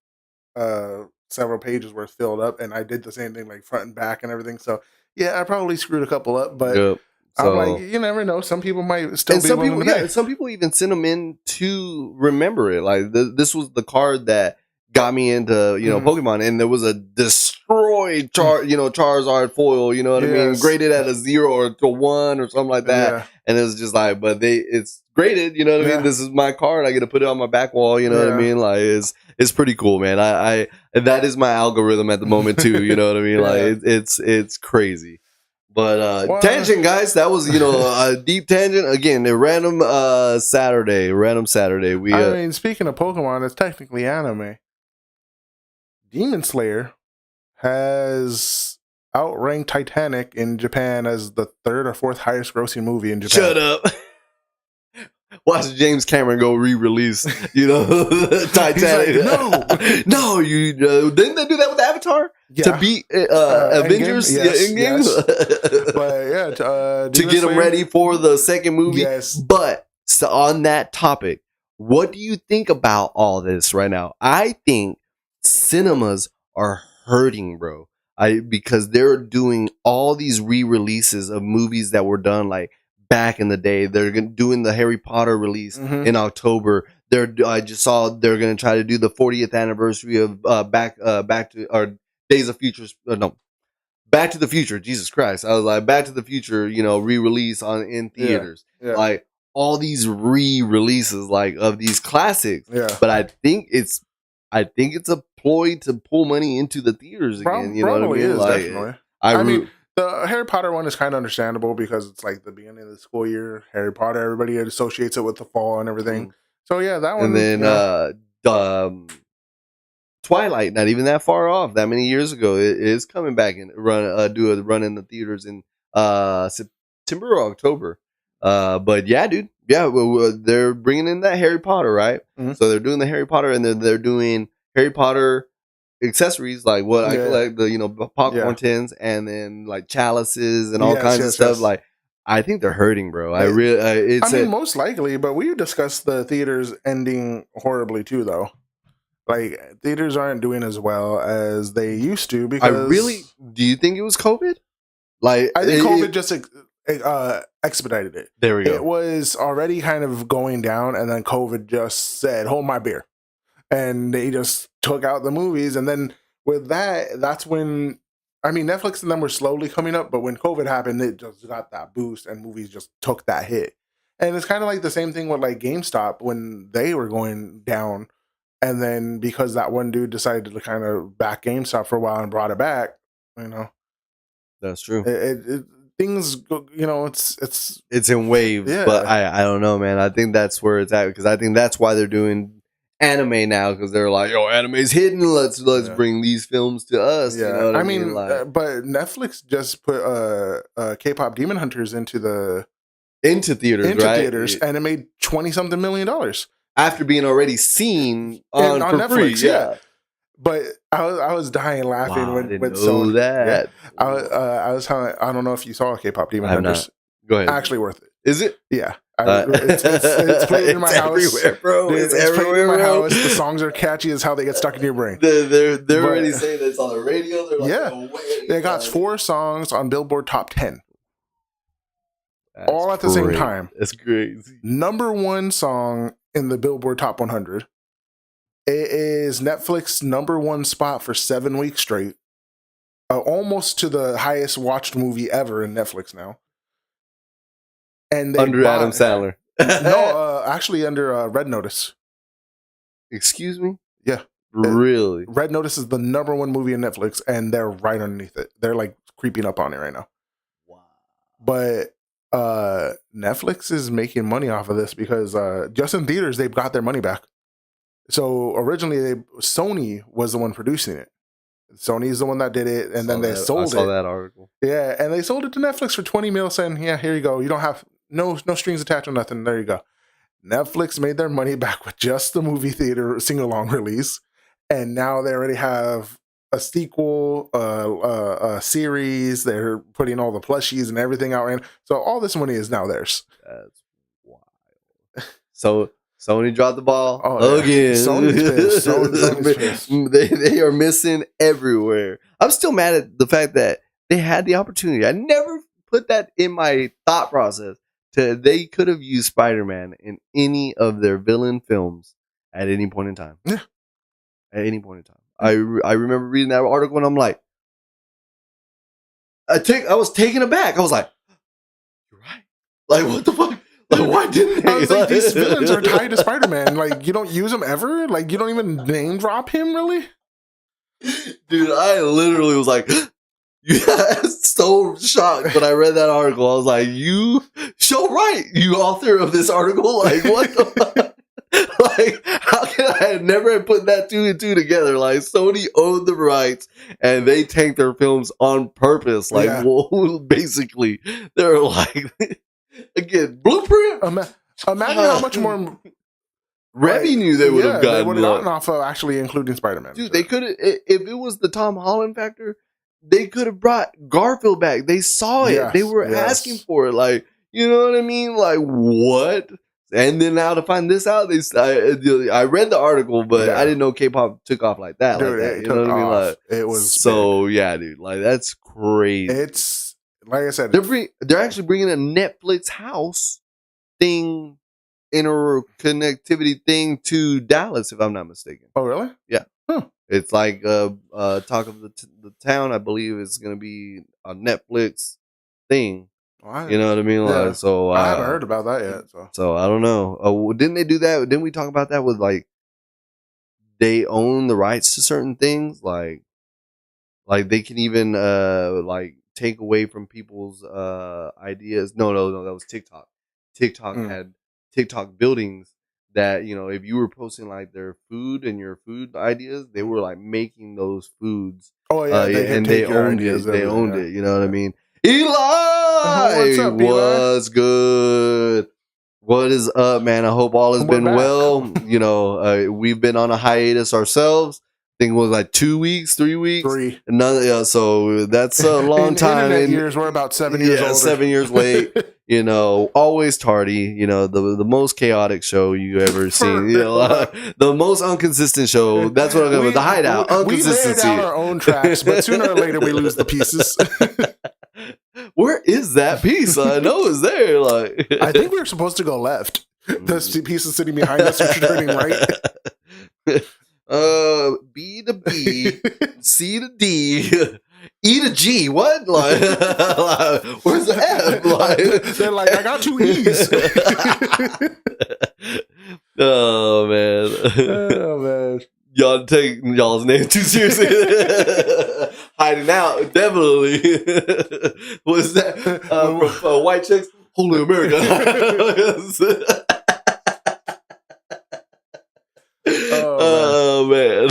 several pages worth filled up, and I did the same thing like front and back and everything. So. Yeah, I probably screwed a couple up, but I'm like, you never know. Some people might still be willing to pay. Some people even send them in to remember it. Like this was the card that got me into Pokemon, and there was a destroyed Charizard foil. You know what I mean? Graded at a 0 or to 1 or something like that, and it was just like, but it's graded. You know what I mean? This is my card. I get to put it on my back wall. You know what I mean? Like it's pretty cool, man. I that is my algorithm at the moment too. You know what I mean? Like it's crazy. But tangent, guys. That was a deep tangent. Again, a random Saturday. We. I mean, speaking of Pokemon, it's technically anime. Demon Slayer has outranked Titanic in Japan as the 3rd or 4th highest grossing movie in Japan. Shut up. Watch James Cameron go re-release, Titanic. Like, no, you didn't they do that with Avatar to beat Avengers? Endgame? Yes. But to get them ready for the second movie. Yes. But on that topic, what do you think about all this right now? I think cinemas are hurting, bro. Because they're doing all these re-releases of movies that were done like back in the day. They're doing the Harry Potter release in October. I just saw they're going to try to do the 40th anniversary of Back to Days of Future. Back to the Future. Jesus Christ! I was like Back to the Future. Re-release in theaters. Yeah. Like all these re-releases like of these classics. Yeah. But I think it's a ploy to pull money into the theaters again. You know what I mean? Is, like, definitely. I mean, The Harry Potter one is kind of understandable because it's like the beginning of the school year. Harry Potter, everybody associates it with the fall and everything. Mm. So yeah, that one. And then Twilight, not even that far off. That many years ago, it is coming back and do a run in the theaters in September or October. But yeah, dude, yeah, they're bringing in that Harry Potter, right? Mhm. So they're doing the Harry Potter, and then they're doing Harry Potter accessories like what I collect, the popcorn tins, and then like chalices and all kinds of stuff. Like, I think they're hurting, bro. I mean, most likely, but we discussed the theaters ending horribly too, though. Like, theaters aren't doing as well as they used to because do you think it was COVID? Like, I think COVID just expedited it. There we go. It was already kind of going down, and then COVID just said, "Hold my beer." And they just took out the movies. And then with that, that's when, I mean, Netflix and them were slowly coming up, but when COVID happened, it just got that boost and movies just took that hit. And it's kind of like the same thing with like GameStop when they were going down. And then because that one dude decided to kind of back GameStop for a while and brought it back, That's true. Things, it's in waves, but I don't know, man. I think that's where it's at because I think that's why they're doing anime now, because they're like, yo, anime's hidden. Let's bring these films to us. Yeah, you know what I mean, but Netflix just put K-pop Demon Hunters into theaters, and it made $20-something million after being already seen on Netflix. Free. Yeah. But I was dying laughing when Sony. That. Yeah. I was telling. I don't know if you saw K-pop Demon Hunters. Go ahead. Actually worth it. Is it? Yeah. It's played in my house, everywhere, bro. It's everywhere, played in my house. The songs are catchy as how they get stuck in your brain. They're already saying that it's on the radio. They're like, no way. They got 4 songs on Billboard Top 10. All at the same time. That's crazy. Number 1 song in the Billboard Top 100. It is Netflix number 1 spot for 7 weeks straight. Almost to the highest watched movie ever in Netflix now. And under Adam Sandler. No, actually under Red Notice. Excuse me? Yeah. Really? Red Notice is the number 1 movie in Netflix, and they're right underneath it. They're like creeping up on it right now. Wow. But Netflix is making money off of this because just in theaters, they've got their money back. So originally, Sony was the one producing it. Sony is the one that did it, and then they sold it. I saw that article. Yeah, and they sold it to Netflix for $20 million, saying, "Yeah, here you go. You don't have no strings attached or nothing. There you go." Netflix made their money back with just the movie theater sing-along release, and now they already have a sequel, a series. They're putting all the plushies and everything out, and so all this money is now theirs. That's wild. So Sony dropped the ball again. Sony's pissed. They are missing everywhere. I'm still mad at the fact that they had the opportunity. I never put that in my thought process. They could have used Spider-Man in any of their villain films at any point in time. Yeah. At any point in time. I remember reading that article and I'm like, I was taken aback. I was like, you're right. Like, what the fuck? Like, why didn't they? I was like, these villains are tied to Spider-Man. Like, you don't use him ever? Like, you don't even name drop him, really? Dude, I literally was like, so shocked when I read that article. I was like, you so right, you author of this article. Like, what the fuck? Like, how can I have never put that 2 and 2 together? Like, Sony owned the rights and they tanked their films on purpose. Like, well, basically, they're like, again, Blueprint. Imagine how much more revenue they would have gotten. They would have gotten off of actually including Spider-Man. Dude, they could have, if it was the Tom Holland factor, they could have brought Garfield back. They saw it. Yes, they were asking for it. Like, you know what I mean? Like, what? And then now to find this out, I read the article, but I didn't know K-pop took off like that. Dude, like that. You know what I mean? Like, it was so big. Yeah, dude. Like, that's crazy. It's like I said, they're actually bringing a Netflix house thing, interconnectivity thing to Dallas, if I'm not mistaken. Oh, really? Yeah. Huh. It's like Talk of the Town. I believe it's going to be a Netflix thing. You know what I mean? Yeah. Like, so I haven't heard about that yet. So I don't know. Didn't they do that? Didn't we talk about that with like they own the rights to certain things? Like they can even like take away from people's ideas. No, that was TikTok. TikTok had TikTok buildings that, you know, if you were posting like their food and your food ideas, they were like making those foods. Oh yeah, and they owned it. They owned it. You know what I mean? Eli, what's up, Eli? What's good? What is up, man? I hope all has been well. You know, we've been on a hiatus ourselves. I think it was like 2 weeks, 3 weeks. 3. So that's a long time. In years, we're about 7 years older. 7 years late. You know, always tardy. You know, the most chaotic show you ever seen. You know, the most inconsistent show. That's what I'm going with. The Hydeout. Inconsistency. We lay down our own tracks, but sooner or later we lose the pieces. Where is that piece? I know it's there. Like, I think we were supposed to go left. The piece is sitting behind us, which is turning right. B to B, C to D, E to G. What? Like, where's the F? Like, they're like, I got 2 E's. Oh man. Oh man. Y'all take y'all's name too seriously. Hiding out, definitely. What's that? From White Chicks? Holy America. Oh man.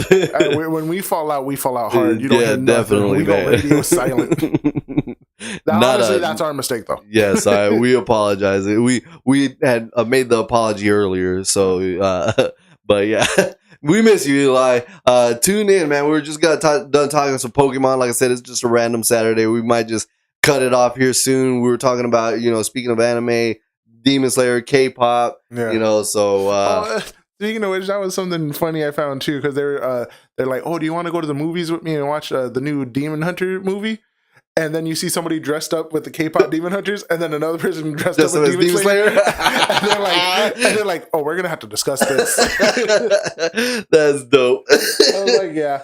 When we fall out hard. You don't hear definitely. We go radio silent. That's our mistake, though. Yes, we apologize. We had made the apology earlier, so but yeah. We miss you, Eli. Tune in, man. We're just done talking some Pokemon. Like I said, it's just a random Saturday. We might just cut it off here soon. We were talking about, you know, speaking of anime, Demon Slayer, K-pop, you know, so... Speaking of which, that was something funny I found, too, because they're like, oh, do you want to go to the movies with me and watch the new Demon Hunter movie? And then you see somebody dressed up with the K-pop Demon Hunters, and then another person dressed up with Demon Slayer. and they're like, oh, we're gonna have to discuss this. That's dope. I was like, yeah.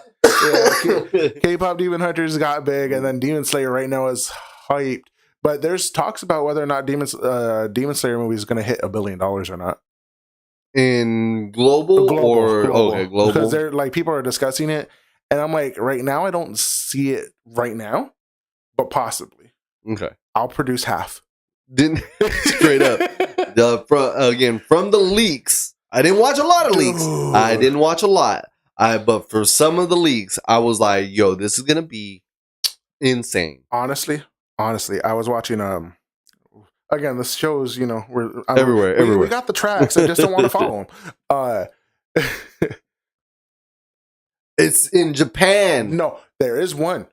K-pop Demon Hunters got big, and then Demon Slayer right now is hyped. But there's talks about whether or not Demon Slayer movie is gonna hit $1 billion or not. In global. Okay, global. Because they're like, people are discussing it, and I'm like, right now I don't see it right now. But possibly. Okay. I'll produce half. Didn't straight up. From the leaks. I didn't watch a lot of leaks. I didn't watch a lot. But for some of the leaks, I was like, yo, this is gonna be insane. Honestly, I was watching again, this shows, you know, we're everywhere. We got the tracks. I just don't want to follow them. It's in Japan. No, there is one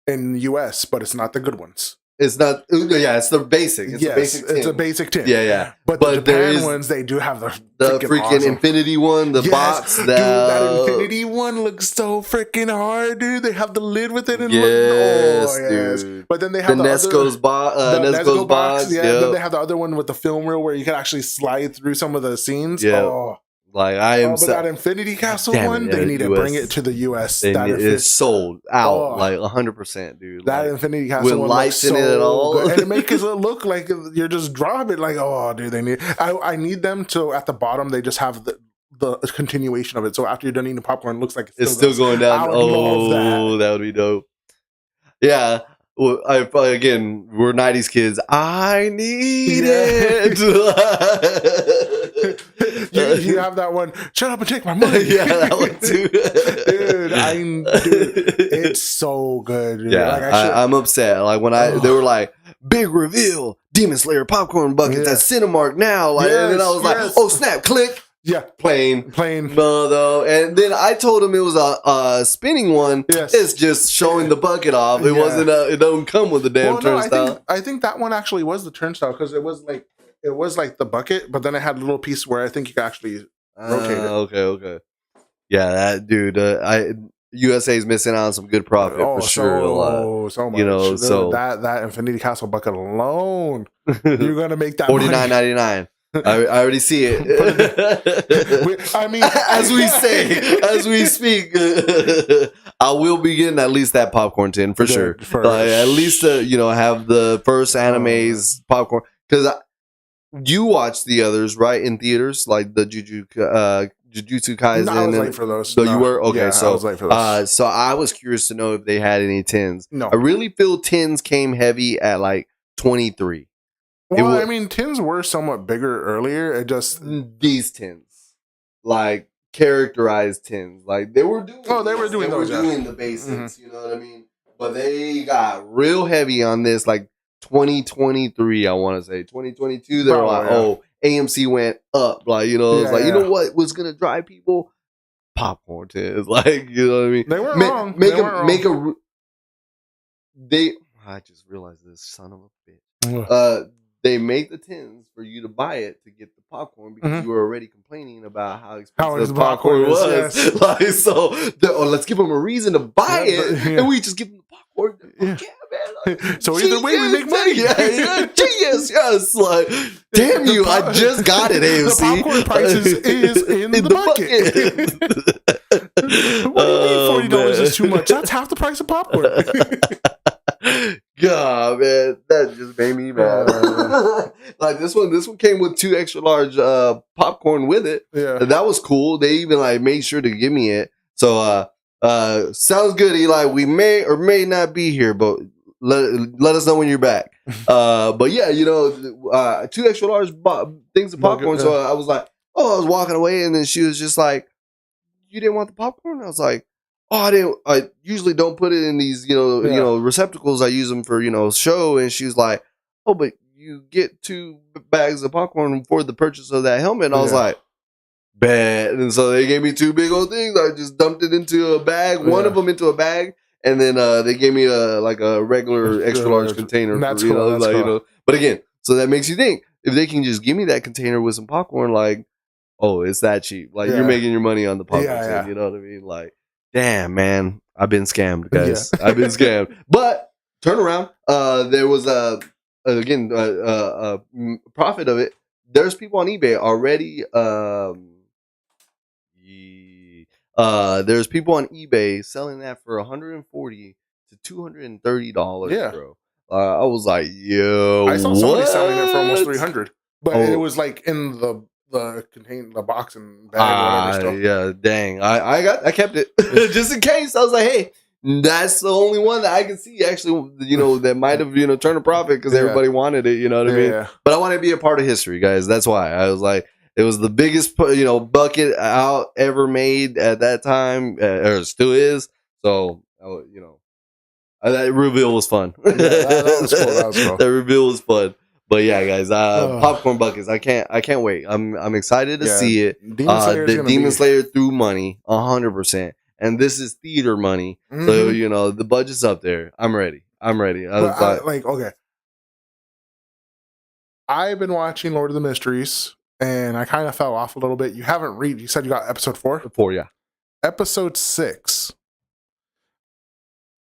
in the US, but it's not the good ones. It's not. Yeah, it's the basic. It's a basic tin. Yeah. But the Japan ones, they do have the freaking awesome Infinity one, the box. Dude, that Infinity one looks so freaking hard, dude. They have the lid with it. And dude. But then they have the Nesco's box. Yeah. Then they have the other one with the film reel where you can actually slide through some of the scenes. Yeah. Oh. Like but that Infinity Castle one, they need to bring it to the US. It's sold out like 100%, dude. That like, Infinity Castle with lights in it at all, good. And it makes it look like you're just dropping. Like, oh, dude, they need. I need them to at the bottom. They just have the continuation of it. So after you're done eating popcorn, it looks like it's still going down. That would be dope. Yeah. Well, again, we're 90s kids. I need it. You have that one. Shut up and take my money. Yeah, that one too. Dude, it's so good. Dude. Yeah, like I'm upset. Like when they were like, big reveal, Demon Slayer popcorn buckets at Cinemark now. Like, and then I was like, oh snap, click. Yeah, plain. No, and then I told him it was a spinning one. Yes. It's just showing the bucket off. It wasn't. It don't come with the damn turnstile. I think that one actually was the turnstile because it was like the bucket, but then it had a little piece where I think you could actually rotate it. Okay. Yeah, that dude. USA's missing out on some good profit for sure. So much. You know, so that Infinity Castle bucket alone, you're gonna make that $49.99. I already see it. I mean, as we speak, I will be getting at least that popcorn tin for sure. At least have the first anime's popcorn because you watched the others right in theaters, like the Jujutsu Kaisen. No, I was late for those. So you were okay. Yeah, so I was late for those. so I was curious to know if they had any 10s. No, I really feel 10s came heavy at like 23. Well, I mean, 10s were somewhat bigger earlier. It just these 10s, like characterized 10s, like they were doing. Oh, they were doing the basics. You know what I mean? But they got real heavy on this, like 2023. I want to say 2022. They were like, oh, AMC went up. Like, you know, it's like, you know what was gonna drive people? Popcorn 10s. Like, you know what I mean? They weren't wrong. I just realized this, son of a bitch. They make the 10s for you to buy it to get the popcorn because you were already complaining about how expensive popcorn was. Yes. Like, so, let's give them a reason to buy it, and we just give them the popcorn. Yeah, man. Like, so either way, we make money. Yes. Like, damn you! I just got it. AMC. The popcorn prices is in the bucket. What do you mean $40 is too much? That's half the price of popcorn. God, man, that just made me mad. Like this one came with 2 extra large popcorn with it. Yeah, that was cool. They even like made sure to give me it. So sounds good, Eli. We may or may not be here, but let us know when you're back. But yeah, you know, 2 extra large things of popcorn. So I was like, oh, I was walking away, and then she was just like, "You didn't want the popcorn?" I was like, "Oh, I usually don't put it in these, you know, receptacles. I use them for, you know, show." And she was like, "Oh, but you get 2 bags of popcorn for the purchase of that helmet." And I was like, "Bad." And so they gave me 2 big old things. I just dumped it into a bag, one of them into a bag, and then they gave me a regular extra large container. That's for, cool. You know. But again, so that makes you think, if they can just give me that container with some popcorn, like, oh, it's that cheap. Like, you're making your money on the popcorn. You know what I mean? Like, damn, man, I've been scammed, guys. I've been scammed. But turn around. There was a profit of it. There's people on eBay already. There's people on eBay selling that for $140 to $230. Yeah, bro. I was like, yo, I saw somebody selling it for almost $300, but it was like in the box and bag, whatever stuff. Yeah, dang. I kept it just in case. I was like, hey, that's the only one that I can see actually, you know, that might have, you know, turned a profit because everybody wanted it, you know what I mean? But I want to be a part of history, guys. That's why I was like, it was the biggest, you know, bucket out ever made at that time, or still is. So, you know, that reveal was fun. That was cool. That reveal was fun. But yeah, guys, popcorn buckets. I can't wait. I'm excited to see it. Demon Slayer threw money 100%, and this is theater money. So you know the budget's up there. I'm ready. Okay. I've been watching Lord of the Mysteries, and I kind of fell off a little bit. You haven't read. You said you got episode 4. 4, yeah. Episode 6.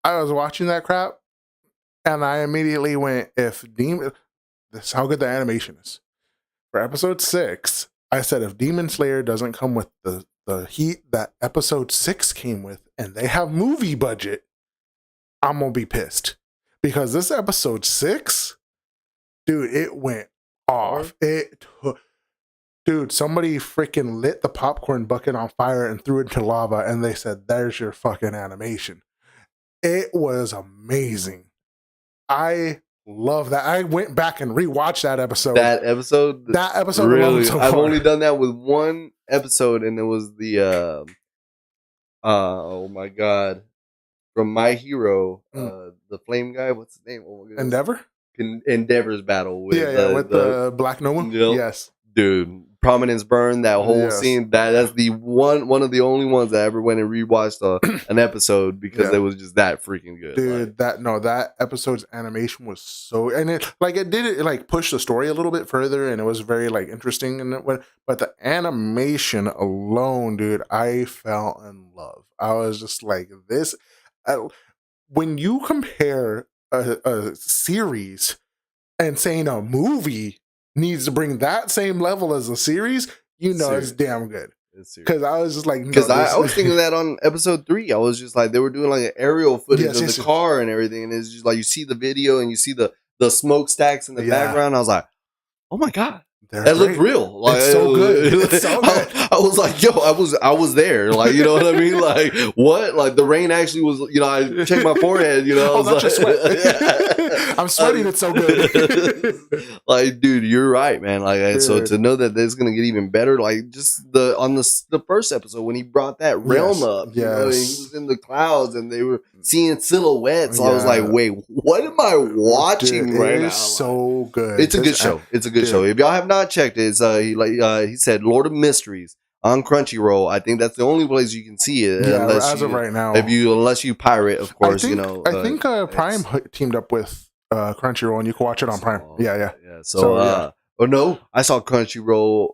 I was watching that crap, and I immediately went, "If Demon." This is how good the animation is. For episode 6, I said if Demon Slayer doesn't come with the heat that episode 6 came with, and they have movie budget, I'm gonna be pissed. Because this episode 6, dude, it went off. Dude, somebody freaking lit the popcorn bucket on fire and threw it into lava, and they said, "There's your fucking animation." It was amazing. I love that. I went back and rewatched that episode. That episode really. I've only done that with one episode, and it was the oh my god, from My Hero, the flame guy. What's his name? Oh, Endeavor. Endeavor's battle with the Black Noble. Yes, dude. Prominence Burn, that whole scene. That's the one of the only ones that I ever went and rewatched an episode because it was just that freaking good, dude. That episode's animation was so, and it pushed the story a little bit further, and it was very like interesting, but the animation alone, dude, I fell in love. I was just like, this. When you compare a series and saying a movie needs to bring that same level as a series, you know, it's damn good. Because I was just like, because I was thinking that on episode 3, I was just like, they were doing like an aerial footage of the car and everything, and it's just like you see the video and you see the smokestacks in the background. I was like, oh my god, That looked real. Like, it's so good. It's so good. I was like, yo, I was there. Like, you know what I mean? Like, what? Like, the rain actually was, you know, I checked my forehead, you know. I was that's like, your sweat. I'm sweating. It's so good. Like, dude, you're right, man. Like, so to know that it's gonna get even better, like, just the first episode when he brought that realm up, you know, and he was in the clouds and they were seeing silhouettes. I was like, wait, what am I watching right now? It's so good. It's a good show. It's a good show. If y'all have not checked it, it's he said Lord of Mysteries on Crunchyroll. I think that's the only place you can see it. Yeah, as of right now. Unless you pirate, of course, you know. I think Prime teamed up with Crunchyroll, and you can watch it on Prime. Yeah. So oh no, I saw Crunchyroll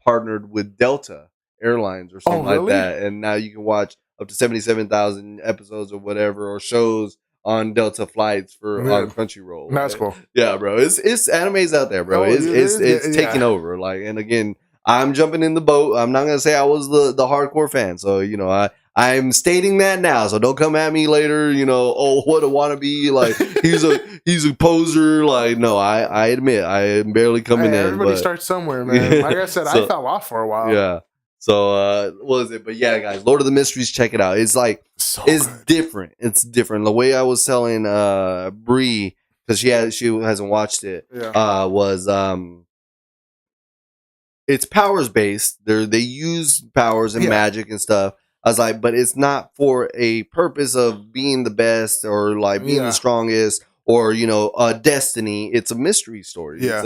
partnered with Delta Airlines or something like that, and now you can watch up to 77,000 episodes or whatever or shows on Delta flights for on Crunchyroll. That's cool. Yeah, bro. It's anime's out there, bro. It's taking over. Like, and again, I'm jumping in the boat. I'm not gonna say I was the hardcore fan. So, you know, I'm stating that now. So don't come at me later, you know, oh, what a wannabe, like he's a poser. Like, no, I admit I am barely coming in. Everybody starts somewhere, man. Like I said, I fell off for a while. Yeah. So what is it? But yeah, guys, Lord of the Mysteries, check it out. It's like it's good. Different. It's different. The way I was telling Bree, because she hasn't watched it, was it's powers based. They use powers and magic and stuff. I was like, but it's not for a purpose of being the best or like being the strongest or, you know, destiny. It's a mystery story. Yeah.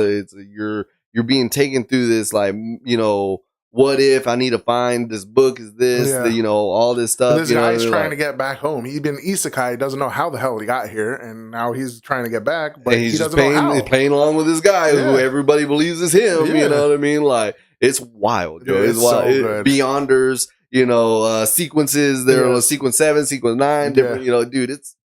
You're being taken through this, like, you know, what if I need to find this book? Is this, you know, all this stuff? This guy's trying to get back home. He's been isekai, doesn't know how the hell he got here, and now he's trying to get back, but he doesn't know how. He's playing along with this guy who everybody believes is him. You know what I mean? Like, it's wild, yo. It's wild. So Beyonders, you know, sequences. There are sequence 7, sequence 9, different. You know, dude, it's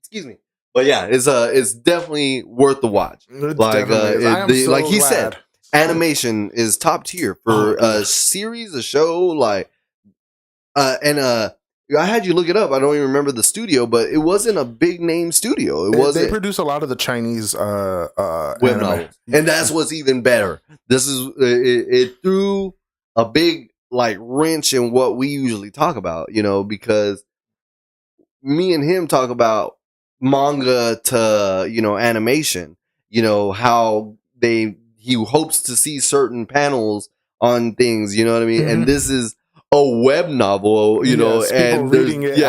excuse me, but yeah, it's definitely worth the watch. Like, like he said. Animation is top tier for a series, a show, like, and I had you look it up. I don't even remember the studio, but it wasn't a big name studio. They produce a lot of the Chinese web novels, and that's what's even better. This is it threw a big like wrench in what we usually talk about, you know, because me and him talk about manga to, you know, animation, you know, how he hopes to see certain panels on things, you know what I mean? Mm-hmm. And this is a web novel, you know, and reading it,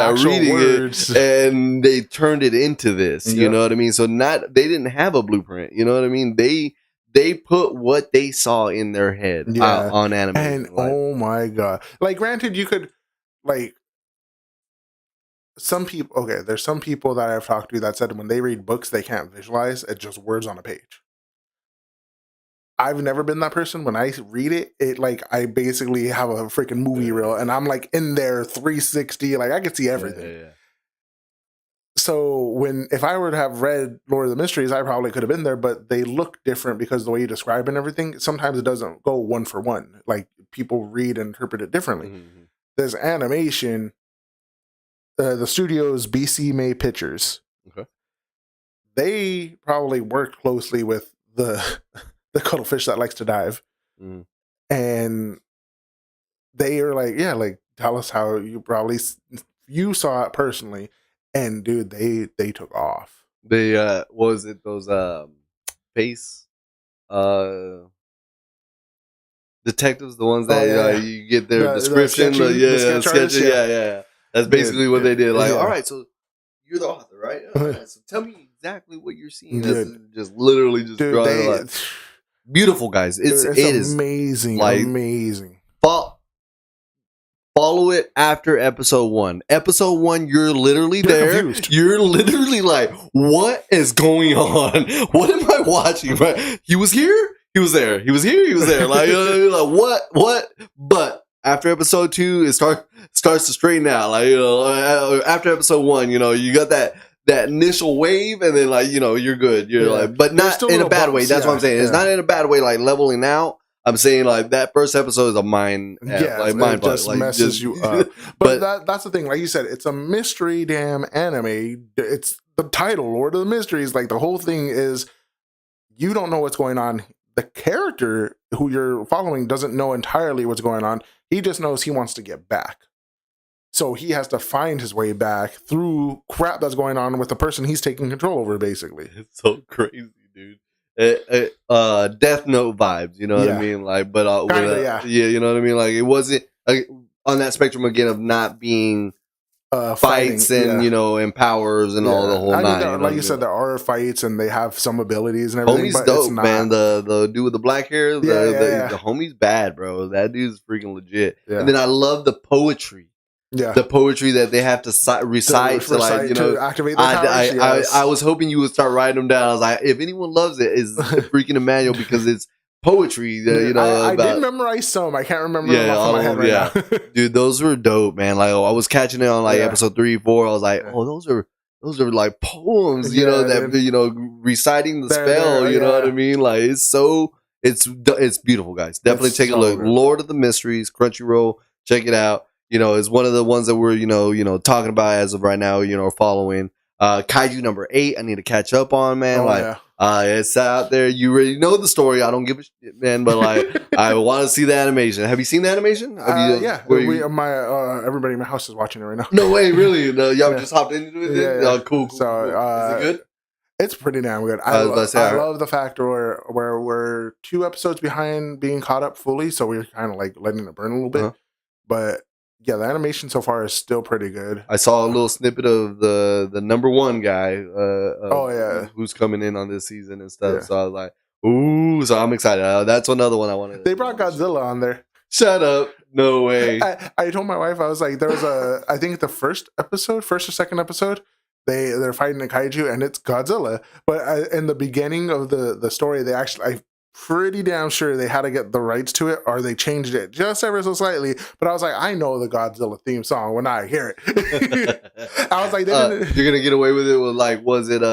and they turned it into this, you know what I mean? So they didn't have a blueprint, you know what I mean? They put what they saw in their head on animation. And oh my God. Like, granted, you could, like, there's some people that I've talked to that said when they read books, they can't visualize. It's just words on a page. I've never been that person. When I read it like I basically have a freaking movie reel and I'm like in there 360, like I can see everything. Yeah. So if I were to have read Lord of the Mysteries, I probably could have been there, but they look different because the way you describe and everything, sometimes it doesn't go one for one. Like people read and interpret it differently. Mm-hmm. There's animation, the studio's BC May Pictures. Okay. They probably work closely with the cuttlefish that likes to dive. Mm. And they are like, like, tell us how you saw it personally. And dude, they took off. They what was it, those face detectives, the ones that you get their description, the sketches, yeah. That's basically what they did. Like, all right, so you're the author, right? Right, so tell me exactly what you're seeing. Just literally just drawing like beautiful, guys. It is amazing, like, amazing. Follow it after episode 1. Episode 1, you're literally there. Confused. You're literally like, what is going on? What am I watching? Right? He was here. He was there. He was here. He was there. Like, what? But after episode 2, it starts to straighten out. Like, you know, after episode 1, you know, you got that initial wave, and then, like, you know, you're good. You're like, but not in a bad way. That's what I'm saying. It's not in a bad way, like leveling out. I'm saying, like, that first episode is a mind, like, mind fuck. Just messes you up. But that's the thing. Like you said, it's a mystery damn anime. It's the title, Lord of the Mysteries. Like, the whole thing is, you don't know what's going on. the character who you're following doesn't know entirely what's going on. He just knows he wants to get back. So he has to find his way back through crap that's going on with the person he's taking control over, basically. It's so crazy, dude. Death Note vibes, you know what I mean? Like, but Kinda, you know what I mean? Like, it wasn't on that spectrum again of not being fights and you know, and powers and all the whole nine. Mean, like you said, there are fights and they have some abilities and everything. Homie's dope, man. The dude with the black hair, the homie's bad, bro. That dude's freaking legit. And then I love the poetry. Yeah, the poetry that they have to recite to like, you know, to activate their powers. I was hoping you would start writing them down. I was like, if anyone loves it, is freaking Emmanuel, because it's poetry. You know, I did memorize some. I can't remember them off my head right now. Dude, those were dope, man. Like, I was catching it on like episode 3, 4. I was like, oh, those are like poems. You know, that you know, reciting the spell. You know what I mean? Like, it's beautiful, guys. Definitely take a look. Lord of the Mysteries, Crunchyroll. Check it out. You know, it's one of the ones that we're, you know, talking about as of right now, you know, following. Kaiju number 8, I need to catch up on, man. It's out there. You already know the story. I don't give a shit, man, but like, I want to see the animation. Have you seen the animation? Everybody in my house is watching it right now. No way, really? No, y'all just hopped into it? Oh, cool. So, is it good? It's pretty damn good. I love the fact where we're 2 episodes behind being caught up fully, so we're kind of like letting it burn a little bit. But yeah, the animation so far is still pretty good. I saw a little snippet of the number 1 guy. Who's coming in on this season and stuff. So I was like, ooh, so I'm excited. That's another one I wanted. They brought Godzilla on there. Shut up. No way. I told my wife, I was like, there was I think the first or second episode, they're fighting a kaiju and it's Godzilla. But in the beginning of the story, they actually, pretty damn sure they had to get the rights to it, or they changed it just ever so slightly. But I was like, I know the Godzilla theme song when I hear it. I was like, you're gonna get away with it with like, was it you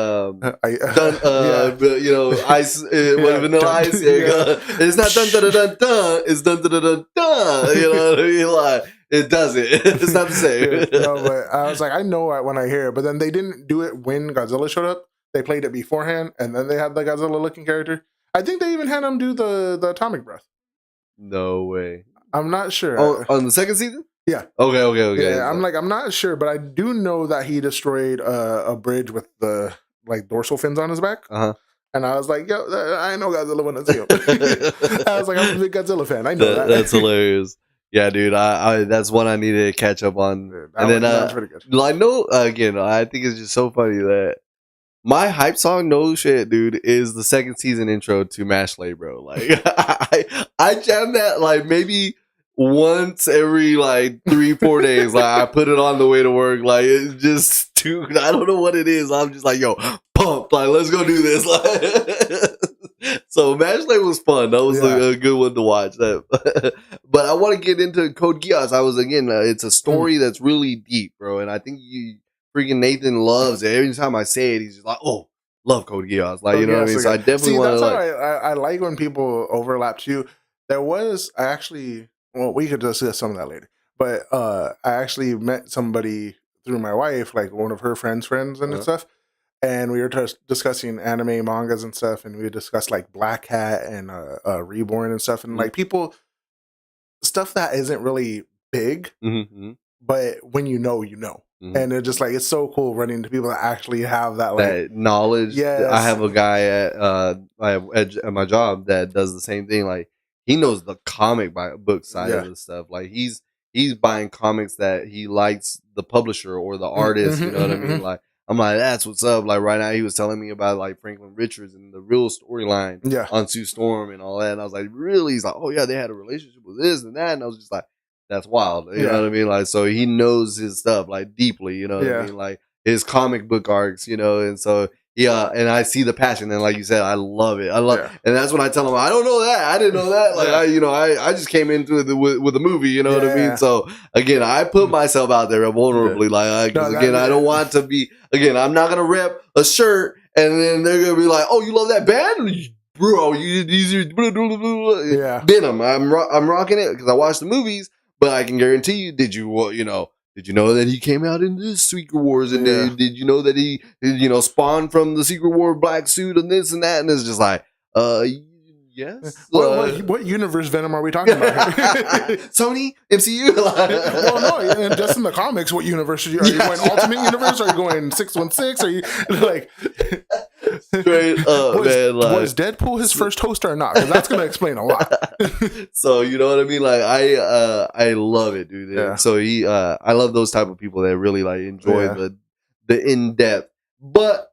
know, ice, vanilla ice? It's not dun dun dun dun. It's dun dun dun dun. You know what I mean? Like, it doesn't. It's not the same. No, but I was like, I know it when I hear it. But then they didn't do it when Godzilla showed up. They played it beforehand, and then they had the Godzilla looking character. I think they even had him do the atomic breath. No way. I'm not sure. Oh, on the second season? Yeah. Okay. Yeah, I'm not sure, but I do know that he destroyed a bridge with the like dorsal fins on his back. And I was like, yo, I know Godzilla when I see him. I was like, I'm a big Godzilla fan. I know that. That's hilarious. Yeah, dude. I that's one I needed to catch up on. Dude, that was pretty good. I know. Again, I think it's just so funny that my hype song, no shit, dude, is the second season intro to Mashley, bro. Like, I jam that like maybe once every like 3-4 days. Like, I put it on the way to work. Like, it's just, dude, I don't know what it is. I'm just like, yo, pump. Like, let's go do this. Like, so Mashley was fun. That was a good one to watch. But I want to get into Code Geass. It's a story that's really deep, bro. And I think freaking Nathan loves it. Every time I say it, he's just like, "Oh, love Code Geass." Like, you know what I mean? So I definitely want to. I like when people overlap too. We could discuss some of that later. But I actually met somebody through my wife, like one of her friends and stuff. And we were discussing anime, mangas and stuff. And we discussed like Black Hat and Reborn and stuff. And like stuff that isn't really big, but when you know, you know. And it's just like, it's so cool running into people that actually have that like knowledge. Yes. I have a guy at my job that does the same thing. Like, he knows the comic book side of this stuff. Like, he's buying comics that he likes the publisher or the artist. You know what I mean? Like, I'm like, that's what's up. Like, right now he was telling me about like Franklin Richards and the real storyline on Sue Storm and all that. And I was like, really? He's like, oh yeah, they had a relationship with this and that. And I was just like, that's wild. You know what I mean? Like, so he knows his stuff like deeply, you know what I mean? Like, his comic book arcs, you know, and so and I see the passion, and like you said, I love it. And that's when I tell him, I don't know that. I didn't know that. Like, I just came into it with a movie, you know what I mean? So again, I put myself out there vulnerably, like, because again, I don't want to be, again, I'm not gonna rep a shirt and then they're gonna be like, oh, you love that band? Bro, these are Venom. I'm rocking it because I watched the movies. But I can guarantee you, did you know that he came out in this Secret Wars? And did you know that he, spawned from the Secret War black suit and this and that? And it's just like, Yes. What universe Venom are we talking about here? Sony, MCU. Well, no, just in the comics, what universe are you going Ultimate Universe? Are you going 616? Are you like straight up, man? Like, was Deadpool his first host or not? Because that's going to explain a lot. So you know what I mean? Like I love it, dude. Yeah. So I love those type of people that really like enjoy the in depth. But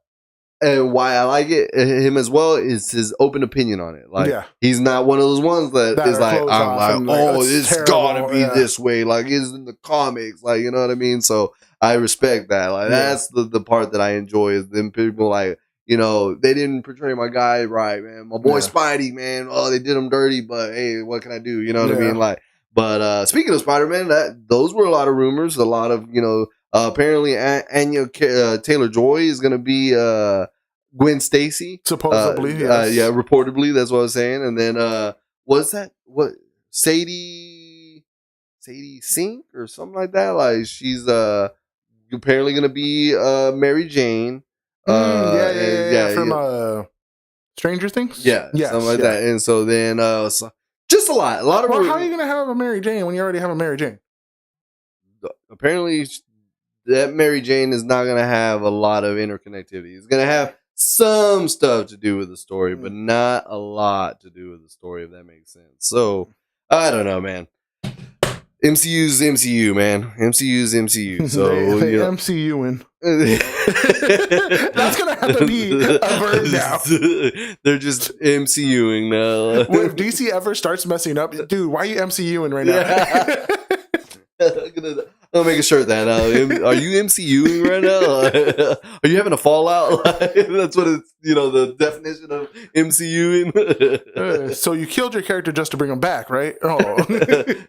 and why I like him as well is his open opinion on it. Like he's not one of those ones that is like I'm like, oh, it's gotta be this way. Like it's in the comics. Like, you know what I mean? So I respect that. Like that's the part that I enjoy is them people like, you know, they didn't portray my guy right, man. My boy Spidey, man. Oh, they did him dirty, but hey, what can I do? You know what I mean? Like, but speaking of Spider-Man, those were a lot of rumors, a lot of, you know, apparently Anya Taylor-Joy is gonna be Gwen Stacy. Supposedly, yes. Yeah, reportedly, that's what I was saying. And then what's that? What Sadie Sink or something like that? Like she's apparently gonna be Mary Jane. From Stranger Things? Yeah, something like that. And so then just a lot of well, how are you gonna have a Mary Jane when you already have a Mary Jane? Apparently that Mary Jane is not gonna have a lot of interconnectivity. It's gonna have some stuff to do with the story, but not a lot to do with the story, if that makes sense. So I don't know, man. MCU's MCU, man. MCU's MCU. So they MCUing. That's gonna have to be a verb now. They're just MCUing now. Well, if DC ever starts messing up, dude, why are you MCUing right now? I'll make a shirt that. Are you MCUing right now? Are you having a fallout? That's what it's, you know, the definition of MCUing. So you killed your character just to bring him back, right? Oh.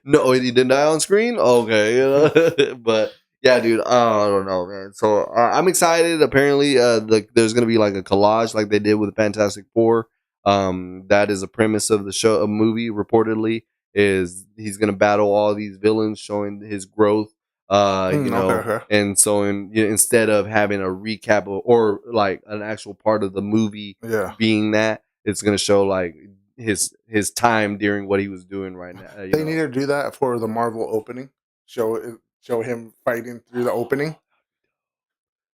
No, he didn't die on screen? Okay. But yeah, dude, I don't know, man. So I'm excited. Apparently, there's going to be like a collage like they did with Fantastic Four. That is a premise of the show, a movie, reportedly. Is he's going to battle all these villains, showing his growth. You know, and so instead of having a recap or like an actual part of the movie being that, it's going to show like his time during what he was doing right now. They need to do that for the Marvel opening. Show him fighting through the opening.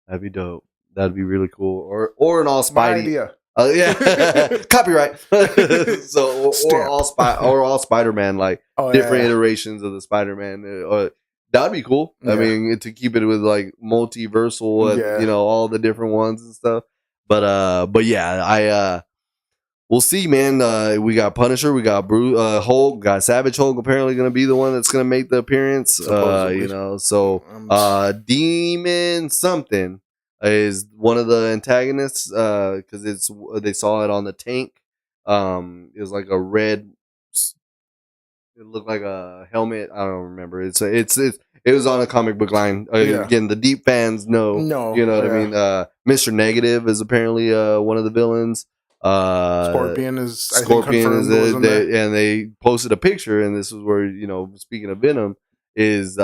That'd be dope. That'd be really cool. Or an all Spidey. My idea. Yeah, copyright. So or all Spider-Man, like different iterations of the Spider-Man. That'd be cool. I mean, to keep it with like multiversal, you know, all the different ones and stuff. But yeah, we'll see, man. We got Punisher, we got Hulk, got Savage Hulk. Apparently, going to be the one that's going to make the appearance. You know, so Demon something is one of the antagonists because they saw it on the tank. It was like a red. It looked like a helmet. I don't remember. It was on a comic book line. Again, the deep fans know. You know what I mean. Mr. Negative is apparently one of the villains. Scorpion is and they posted a picture, and this is where, you know, speaking of Venom, is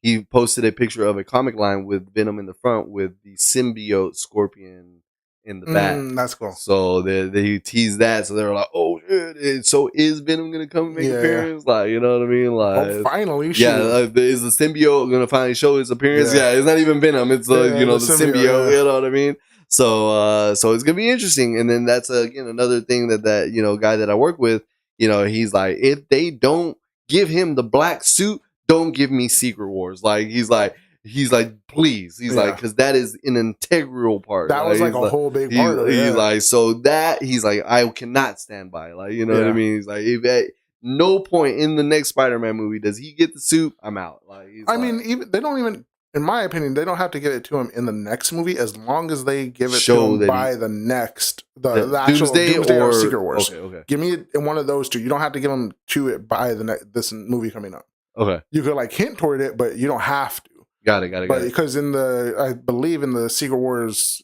he posted a picture of a comic line with Venom in the front with the symbiote Scorpion in the back. That's cool. So they teased that, so they were like, "Oh shit!" So is Venom gonna come and make an appearance? Like, you know what I mean? Like, finally, is the symbiote gonna finally show his appearance? Yeah, it's not even Venom; it's the symbiote. You know what I mean? So it's gonna be interesting. And then that's again another thing that you know, guy that I work with, you know, he's like, if they don't give him the black suit, don't give me Secret Wars. Like he's like, please. He's like, because that is an integral part. That was like a whole big part of it. He's like, so that he's like, I cannot stand by. Like, you know what I mean? He's like, if at no point in the next Spider-Man movie does he get the suit, I'm out. Like, I mean, even they don't even, in my opinion, they don't have to give it to him in the next movie as long as they give it to him by the next, the actual Doomsday or Secret Wars. Okay. Give me it in one of those two. You don't have to give him to it by this movie coming up. Okay. You could like hint toward it, but you don't have to. Got it. But because I believe in the Secret Wars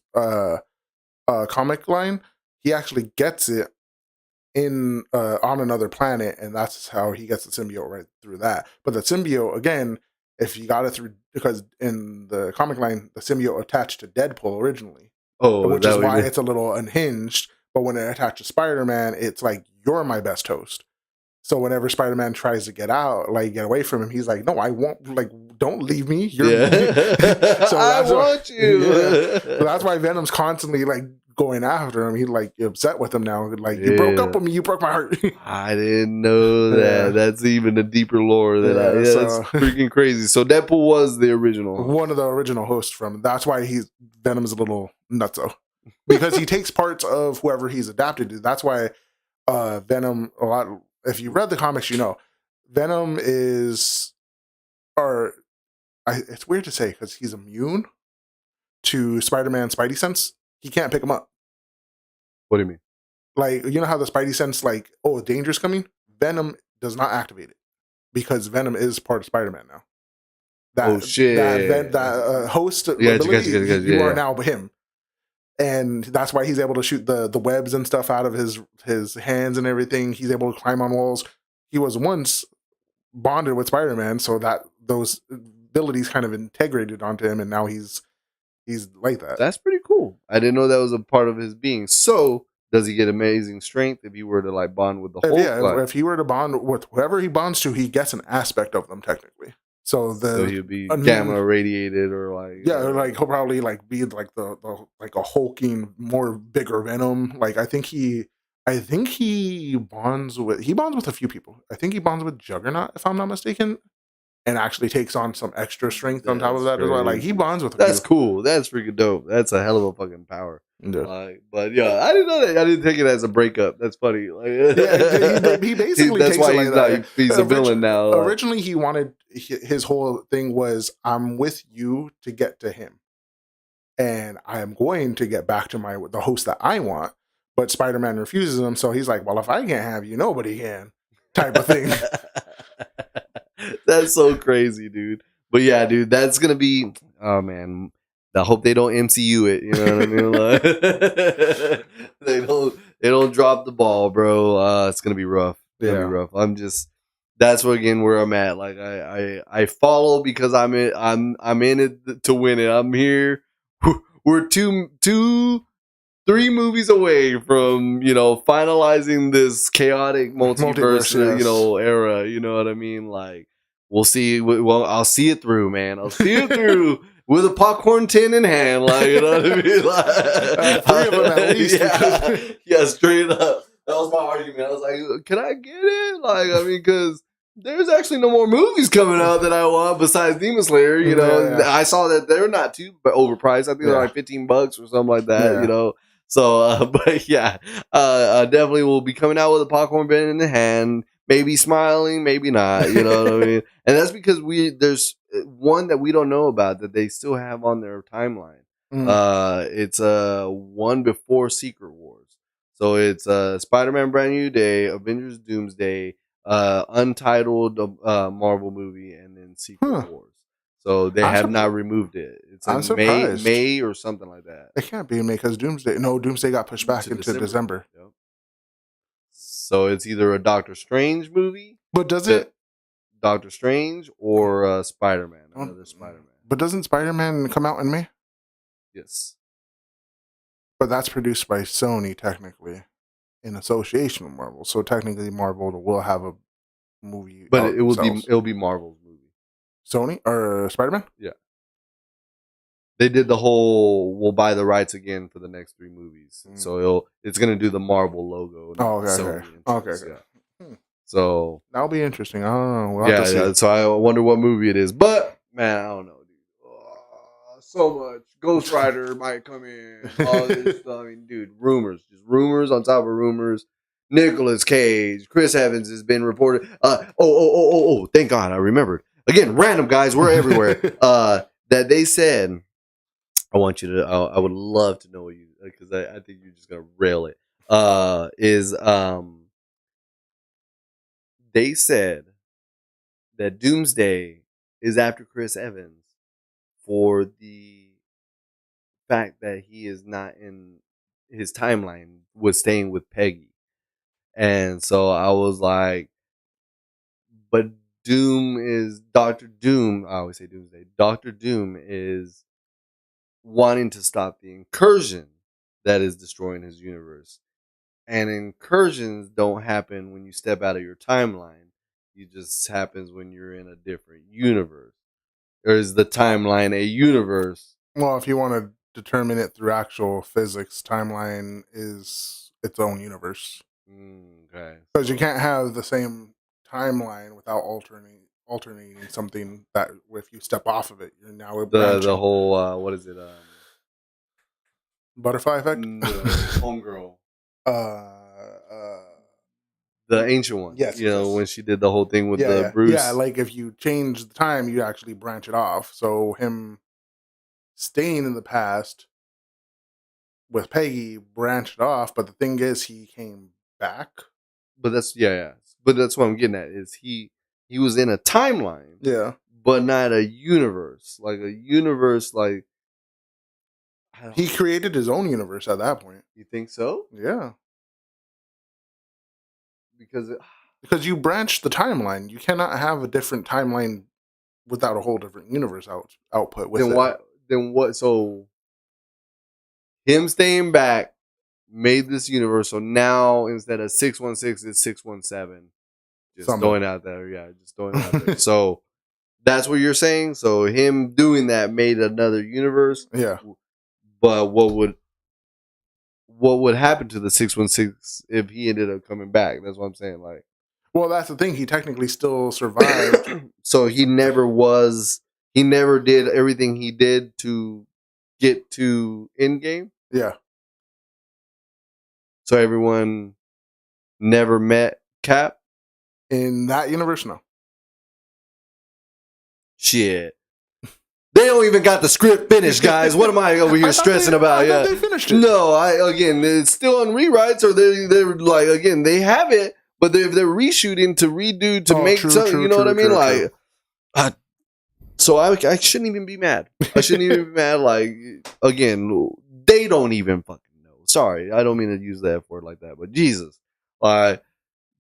comic line, he actually gets it in on another planet, and that's how he gets the symbiote right through that. But the symbiote, again, if you got it through, because in the comic line, the symbiote attached to Deadpool originally. Oh, which is why it's a little unhinged. But when it attaches Spider-Man, it's like, you're my best host. So whenever Spider-Man tries to get out, like get away from him, he's like, "No, I won't. Like, don't leave me. You're so I want you." Yeah. So that's why Venom's constantly like going after him. He's like upset with him now. Like, you broke up with me. You broke my heart. I didn't know that. Yeah. That's even a deeper lore than so, that's freaking crazy. So Deadpool was the original. One of the original hosts from. That's why Venom's a little nutso. Because he takes parts of whoever he's adapted to. That's why Venom, a lot. If you read the comics, you know Venom is, it's weird to say because he's immune to Spider-Man's Spidey sense. He can't pick him up. What do you mean? Like, you know how the Spidey sense, like, oh, danger's coming? Venom does not activate it because Venom is part of Spider-Man now. That host ability, you are now him. And that's why he's able to shoot the webs and stuff out of his hands and everything. He's able to climb on walls. He was once bonded with Spider-Man, so that those abilities kind of integrated onto him, and now he's like that. That's pretty cool. I didn't know that was a part of his being. So does he get amazing strength if he were to like bond with the Hulk? Yeah, if he were to bond with whoever he bonds to, he gets an aspect of them technically. So he'd be gamma radiated, or like like he'll probably like be like the like a hulking, more bigger Venom. Like I think he bonds with a few people. I think he bonds with Juggernaut, if I'm not mistaken, and actually takes on some extra strength on top of that as well. Like he bonds with. That's cool. That's freaking dope. That's a hell of a fucking power. Yeah. But yeah, I didn't know that. I didn't take it as a breakup. That's funny. Like, he basically that's takes why it like he's a villain now. Originally, he wanted his whole thing was, I'm with you to get to him, and I am going to get back to the host that I want. But Spider-Man refuses him, so he's like, "Well, if I can't have you, nobody can." Type of thing. That's so crazy, dude. But yeah, dude, that's gonna be. Oh man. I hope they don't MCU it. You know what I mean? Like, they don't drop the ball, bro. It's gonna be rough. It's gonna be rough. That's where I'm at. Like I follow because I'm in it to win it. I'm here. We're 3 movies away from finalizing this chaotic multiverse era. You know what I mean? Like we'll see. Well, I'll see it through, man. I'll see it through. With a popcorn tin in hand, like, you know what I mean? Like, 3 of them at least. Yeah, straight up. That was my argument. I was like, can I get it? Like, I mean, because there's actually no more movies coming out that I want besides Demon Slayer. You know, I saw that they're not too overpriced. I think they're like $15 or something like that. You know, so but yeah, definitely will be coming out with a popcorn bin in the hand. Maybe smiling, maybe not. You know what I mean? And that's because there's one that we don't know about that they still have on their timeline. It's one before Secret Wars. So it's Spider-Man Brand New Day, Avengers Doomsday, Untitled Marvel movie, and then Secret Wars. So they have not removed it. It's in May or something like that. It can't be in May because Doomsday got pushed back into December. Yep. So it's either a Doctor Strange movie, but does it Doctor Strange or Spider-Man, another Spider-Man. But doesn't Spider-Man come out in May? Yes. But that's produced by Sony, technically, in association with Marvel. So technically, Marvel will have a movie. But it'll be Marvel's movie. Sony or Spider-Man? Yeah. They did the whole we'll buy the rights again for the next 3 movies. So it's gonna do the Marvel logo. Okay. So that'll be interesting. I don't know. We'll have to see. So I wonder what movie it is. But man, I don't know, dude. So much. Ghost Rider might come in. All this stuff. I mean, dude, just rumors on top of rumors. Nicolas Cage, Chris Evans has been reported. Thank God I remembered. Again, random guys, we're everywhere. That they said, I want you to. I would love to know what you, because I think you're just gonna rail it. They said that Doomsday is after Chris Evans for the fact that he is not in his timeline, was staying with Peggy. And so I was like, but Doom is Dr. Doom. I always say Doomsday. Dr. Doom is wanting to stop the incursion that is destroying his universe. And incursions don't happen when you step out of your timeline. It just happens when you're in a different universe. Or is the timeline a universe? Well, if you want to determine it through actual physics, timeline is its own universe. Okay. Because you can't have the same timeline without alternating something that if you step off of it, you're now branching. The whole what is it? Butterfly effect? No, homegirl. The ancient one. Yes. You know, when she did the whole thing with the Bruce. Yeah, like if you change the time, you actually branch it off. So him staying in the past with Peggy branched off, but the thing is he came back. But that's But that's what I'm getting at is he was in a timeline. Yeah. But not a universe. Like a universe like he created his own universe at that point. You think so? Yeah. Because you branch the timeline. You cannot have a different timeline without a whole different universe output with then what so him staying back made this universe, so now instead of 616 it's 617. Just throwing out there, just throwing it out there. So that's what you're saying? So him doing that made another universe? Yeah. But what would happen to the 616 if he ended up coming back? That's what I'm saying. Like, well, that's the thing. He technically still survived. So he never did everything he did to get to Endgame? Yeah. So everyone never met Cap? In that universe, no. Shit. They don't even got the script finished, guys. What am I over here stressing about? I thought they finished it. No, it's still on rewrites, or they're like, again, they have it, but they're reshooting to redo to make something. You know what I mean? Like, so I shouldn't even be mad. I shouldn't even be mad. Like, again, they don't even fucking know. Sorry, I don't mean to use the F word like that, but Jesus, like.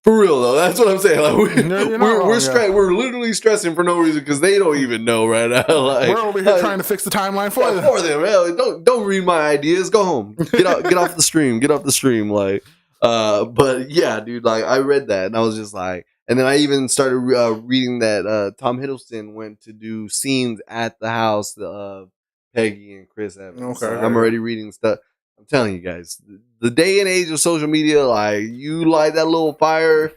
For real though, that's what I'm saying. Like we're literally stressing for no reason because they don't even know right now. Like, we're over here trying to fix the timeline for them. For them, hell, don't read my ideas. Go home. Get off the stream. Get off the stream. Like, but yeah, dude. Like I read that and I was just like, and then I even started reading that Tom Hiddleston went to do scenes at the house of Peggy and Chris Evans. Okay, so I'm already reading stuff. I'm telling you guys, the day and age of social media, like you light that little fire,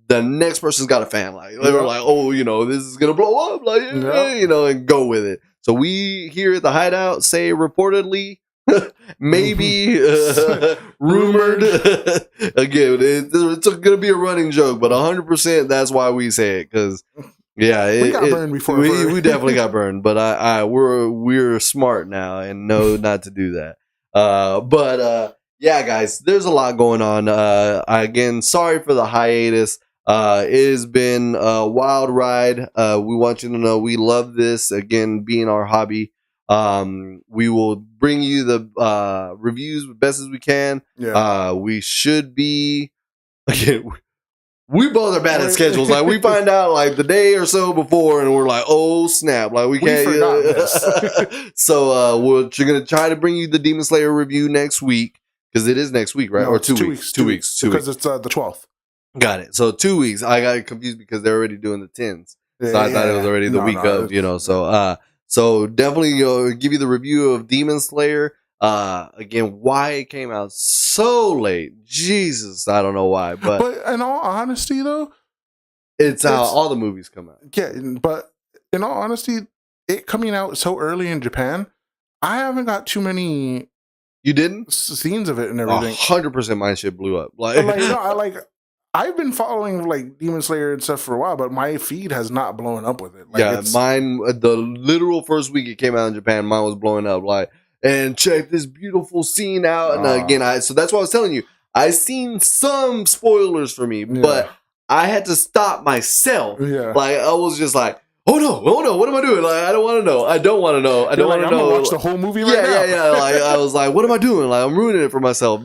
the next person's got a fan. Like they're like, oh, this is gonna blow up, like and go with it. So we here at the Hideout say reportedly, maybe rumored. Again, it's gonna be a running joke, but 100% that's why we say it because. Yeah, we got burned before. We definitely got burned, but we're smart now and know not to do that. Yeah, guys, there's a lot going on. Again, sorry for the hiatus. It has been a wild ride. We want you to know we love this. Again, being our hobby. We will bring you the reviews as best as we can. Yeah. We should be again. We both are bad at schedules. Like we find out like the day or so before, and we're like, "Oh snap!" Like we can't. So we're gonna try to bring you the Demon Slayer review next week because it is next week, right? No, or 2 weeks? 2 weeks. Because it's the 12th. Got it. So 2 weeks. I got confused because they're already doing the 10s, so I thought it was already the week of. So definitely give you the review of Demon Slayer. Again, why it came out so late, Jesus, I don't know why, but in all honesty, though, it's how all the movies come out. Yeah, but in all honesty, it coming out so early in Japan, I haven't got too many. You didn't scenes of it and everything. 100% my shit blew up. I've been following like Demon Slayer and stuff for a while, but my feed has not blown up with it. Mine, the literal first week it came out in Japan, mine was blowing up. And check this beautiful scene out. And again, so that's what I was telling you. I seen some spoilers for me, but I had to stop myself. Yeah. Like I was just like, oh no, what am I doing? Like I don't want to know. I don't want to know. I don't want to know. I'm gonna watch the whole movie right now. Yeah. Like I was like, what am I doing? Like I'm ruining it for myself.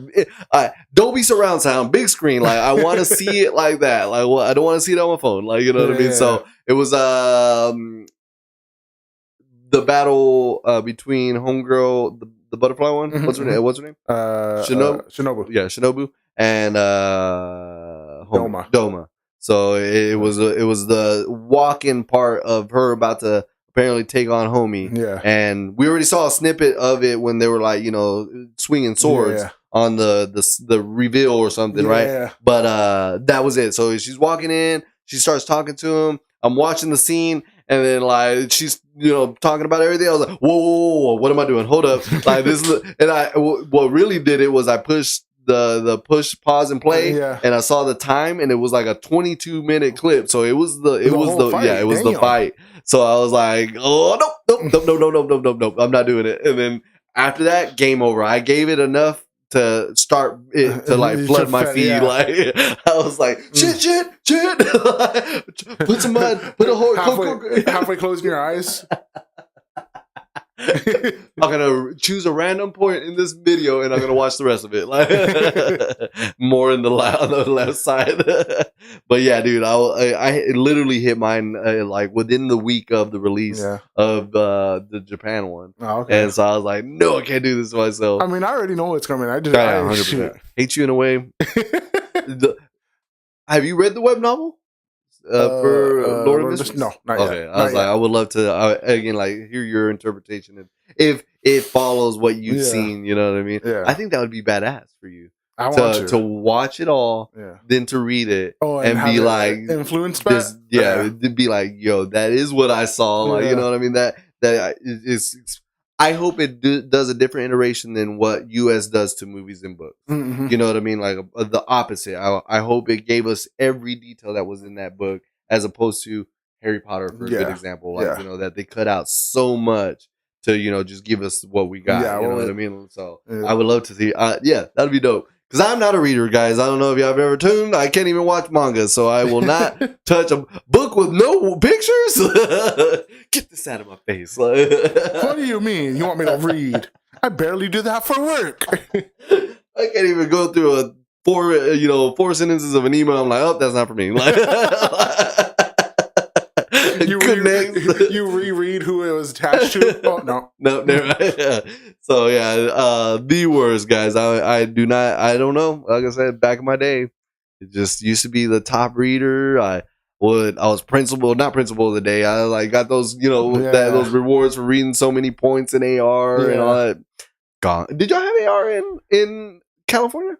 Dolby surround sound, big screen. Like I want to see it like that. Like I don't want to see it on my phone. Like you know what I mean. So it was the battle between Homegirl, the the butterfly one. Mhm, What's her name? What's her name? Shinobu. Yeah, Shinobu and Doma. So it was the walk-in part of her about to apparently take on Homie. Yeah. And we already saw a snippet of it when they were like, swinging swords on the reveal or something, right? But that was it. So she's walking in, she starts talking to him. I'm watching the scene, and then like she's talking about everything. I was like, whoa, what am I doing? Hold up, like this is. And what really did it was I pushed the push pause and play, and I saw the time, and it was like a 22-minute clip. So it was the fight. So I was like, oh nope, I'm not doing it. And then after that, game over. I gave it enough to start it to like flood my feed. Yeah. Like I was like, shit. Put some mud. Put a whole halfway closing your eyes. I'm gonna choose a random point in this video and I'm gonna watch the rest of it. Like more on the left side. But yeah, dude, I literally hit mine like within the week of the release of the Japan one. Oh, okay. And so I was like, no, I can't do this myself. I mean, I already know what's coming. I 100%. Hate You in a Way. Have you read the web novel? For Lord of Mysteries? No, not okay. Yet. I was like, I would love to again, like, hear your interpretation if it follows what you've seen. You know what I mean? Yeah. I think that would be badass for you. I want to watch it all, then to read it, and be like influenced by it. Yeah, be like, yo, that is what I saw. Like, you know what I mean? That is. I hope it does a different iteration than what US does to movies and books. Mm-hmm. You know what I mean? Like the opposite. I hope it gave us every detail that was in that book, as opposed to Harry Potter, for a good example. Like, that they cut out so much to, just give us what we got. You know what I mean? So I would love to see. That'd be dope. Because I'm not a reader, guys. I don't know if y'all have ever tuned. I can't even watch manga, so I will not touch a book with no pictures. Get this out of my face. What do you mean? You want me to read? I barely do that for work. I can't even go through four sentences of an email. I'm like, oh, that's not for me. You reread who it was attached to? Oh, no. No, never. So, the worst, guys. I don't know. Like I said, back in my day, it just used to be the top reader. I was not principal of the day. I like got those, those rewards for reading so many points in AR and all that. Gone. Did y'all have AR in California?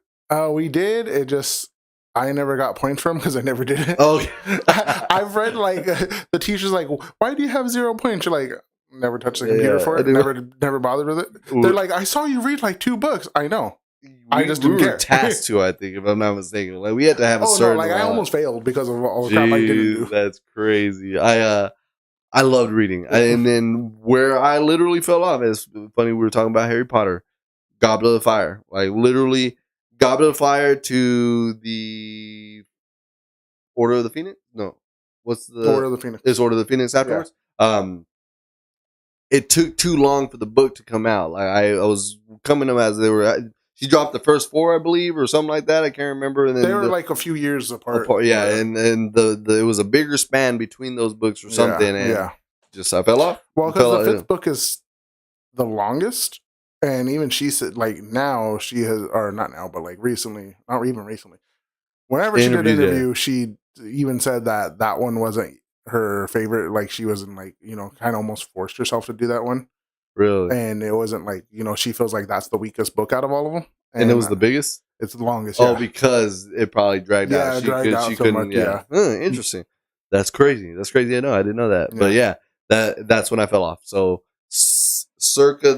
We did. It just... I never got points from because I never did it. Oh, I've read like the teacher's like, why do you have 0 points? You're like, never touched the computer for it. Never bothered with it. Ooh. They're like, I saw you read like 2 books. I know. I just didn't care. Tasked to, I think, if I'm not mistaken. Like we had to have a certain. I almost failed because of all the crap I didn't do. That's crazy. I loved reading, and then where I literally fell off is funny. We were talking about Harry Potter, Goblet of Fire, like literally. Goblet of Fire to the Order of the Phoenix? No. What's the Order of the Phoenix? It's Order of the Phoenix afterwards. Yeah. It took too long for the book to come out. Like I was coming to them as they were. She dropped the first 4, I believe, or something like that. I can't remember. And then they were like a few years apart. And it was a bigger span between those books or something. And just I fell off. Well, because the 5th book is the longest. And even she said, like, now she has, or not now, but like recently, not even recently, whenever she did an interview, she even said that one wasn't her favorite. Like, she wasn't like, kind of almost forced herself to do that one. Really? And it wasn't like, she feels like that's the weakest book out of all of them. And it was the biggest? It's the longest. Oh, because it probably dragged out. Yeah, dragged out she so couldn't. Much, yeah. Interesting. That's crazy. I know. I didn't know that. Yeah. But that's when I fell off. So, circa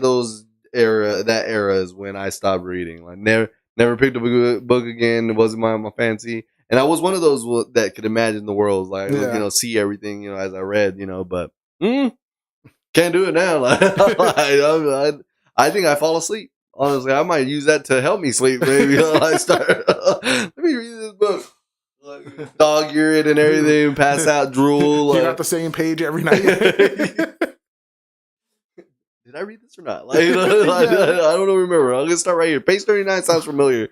that era is when I stopped reading. Like never picked up a book again. It wasn't my fancy, and I was one of those that could imagine the world, like see everything, as I read, but can't do it now. Like, I think I fall asleep. Honestly, I might use that to help me sleep. Maybe I start. Let me read this book. Dog urine and everything, pass out, drool. You got the same page every night. did I read this or not? Like, I don't remember. I'm gonna start right here. Page 39 sounds familiar.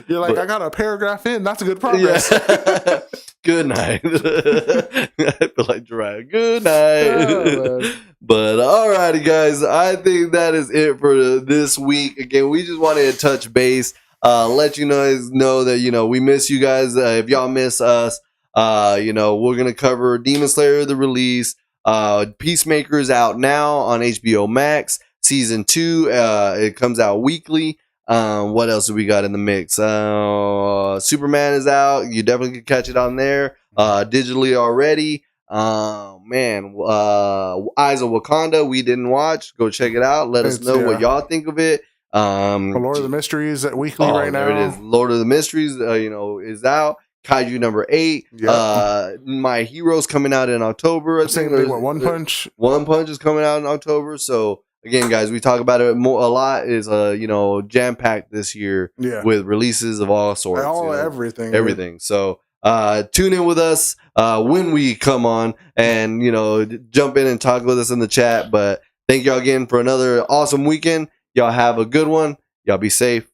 You're like, I got a paragraph in. That's a good progress. Yeah. Good night. I feel like dry. Good night. But alrighty, guys. I think that is it for this week. Again, we just wanted to touch base. Let you guys know that we miss you guys. If y'all miss us, we're gonna cover Demon Slayer the release. Peacemaker is out now on HBO Max. Season 2. It comes out weekly. What else do we got in the mix? Superman is out. You definitely can catch it on there. Digitally already. Man, Eyes of Wakanda we didn't watch. Go check it out. Let us know what y'all think of it. Lord of the Mysteries at weekly right now. There it is. Lord of the Mysteries, is out. Kaiju number 8. Yep. My Hero's coming out in October. Same thing with One Punch. One Punch is coming out in October. So again, guys, we talk about it a lot. Is jam packed this year with releases of all sorts. Everything. So tune in with us when we come on, and jump in and talk with us in the chat. But thank y'all again for another awesome weekend. Y'all have a good one. Y'all be safe.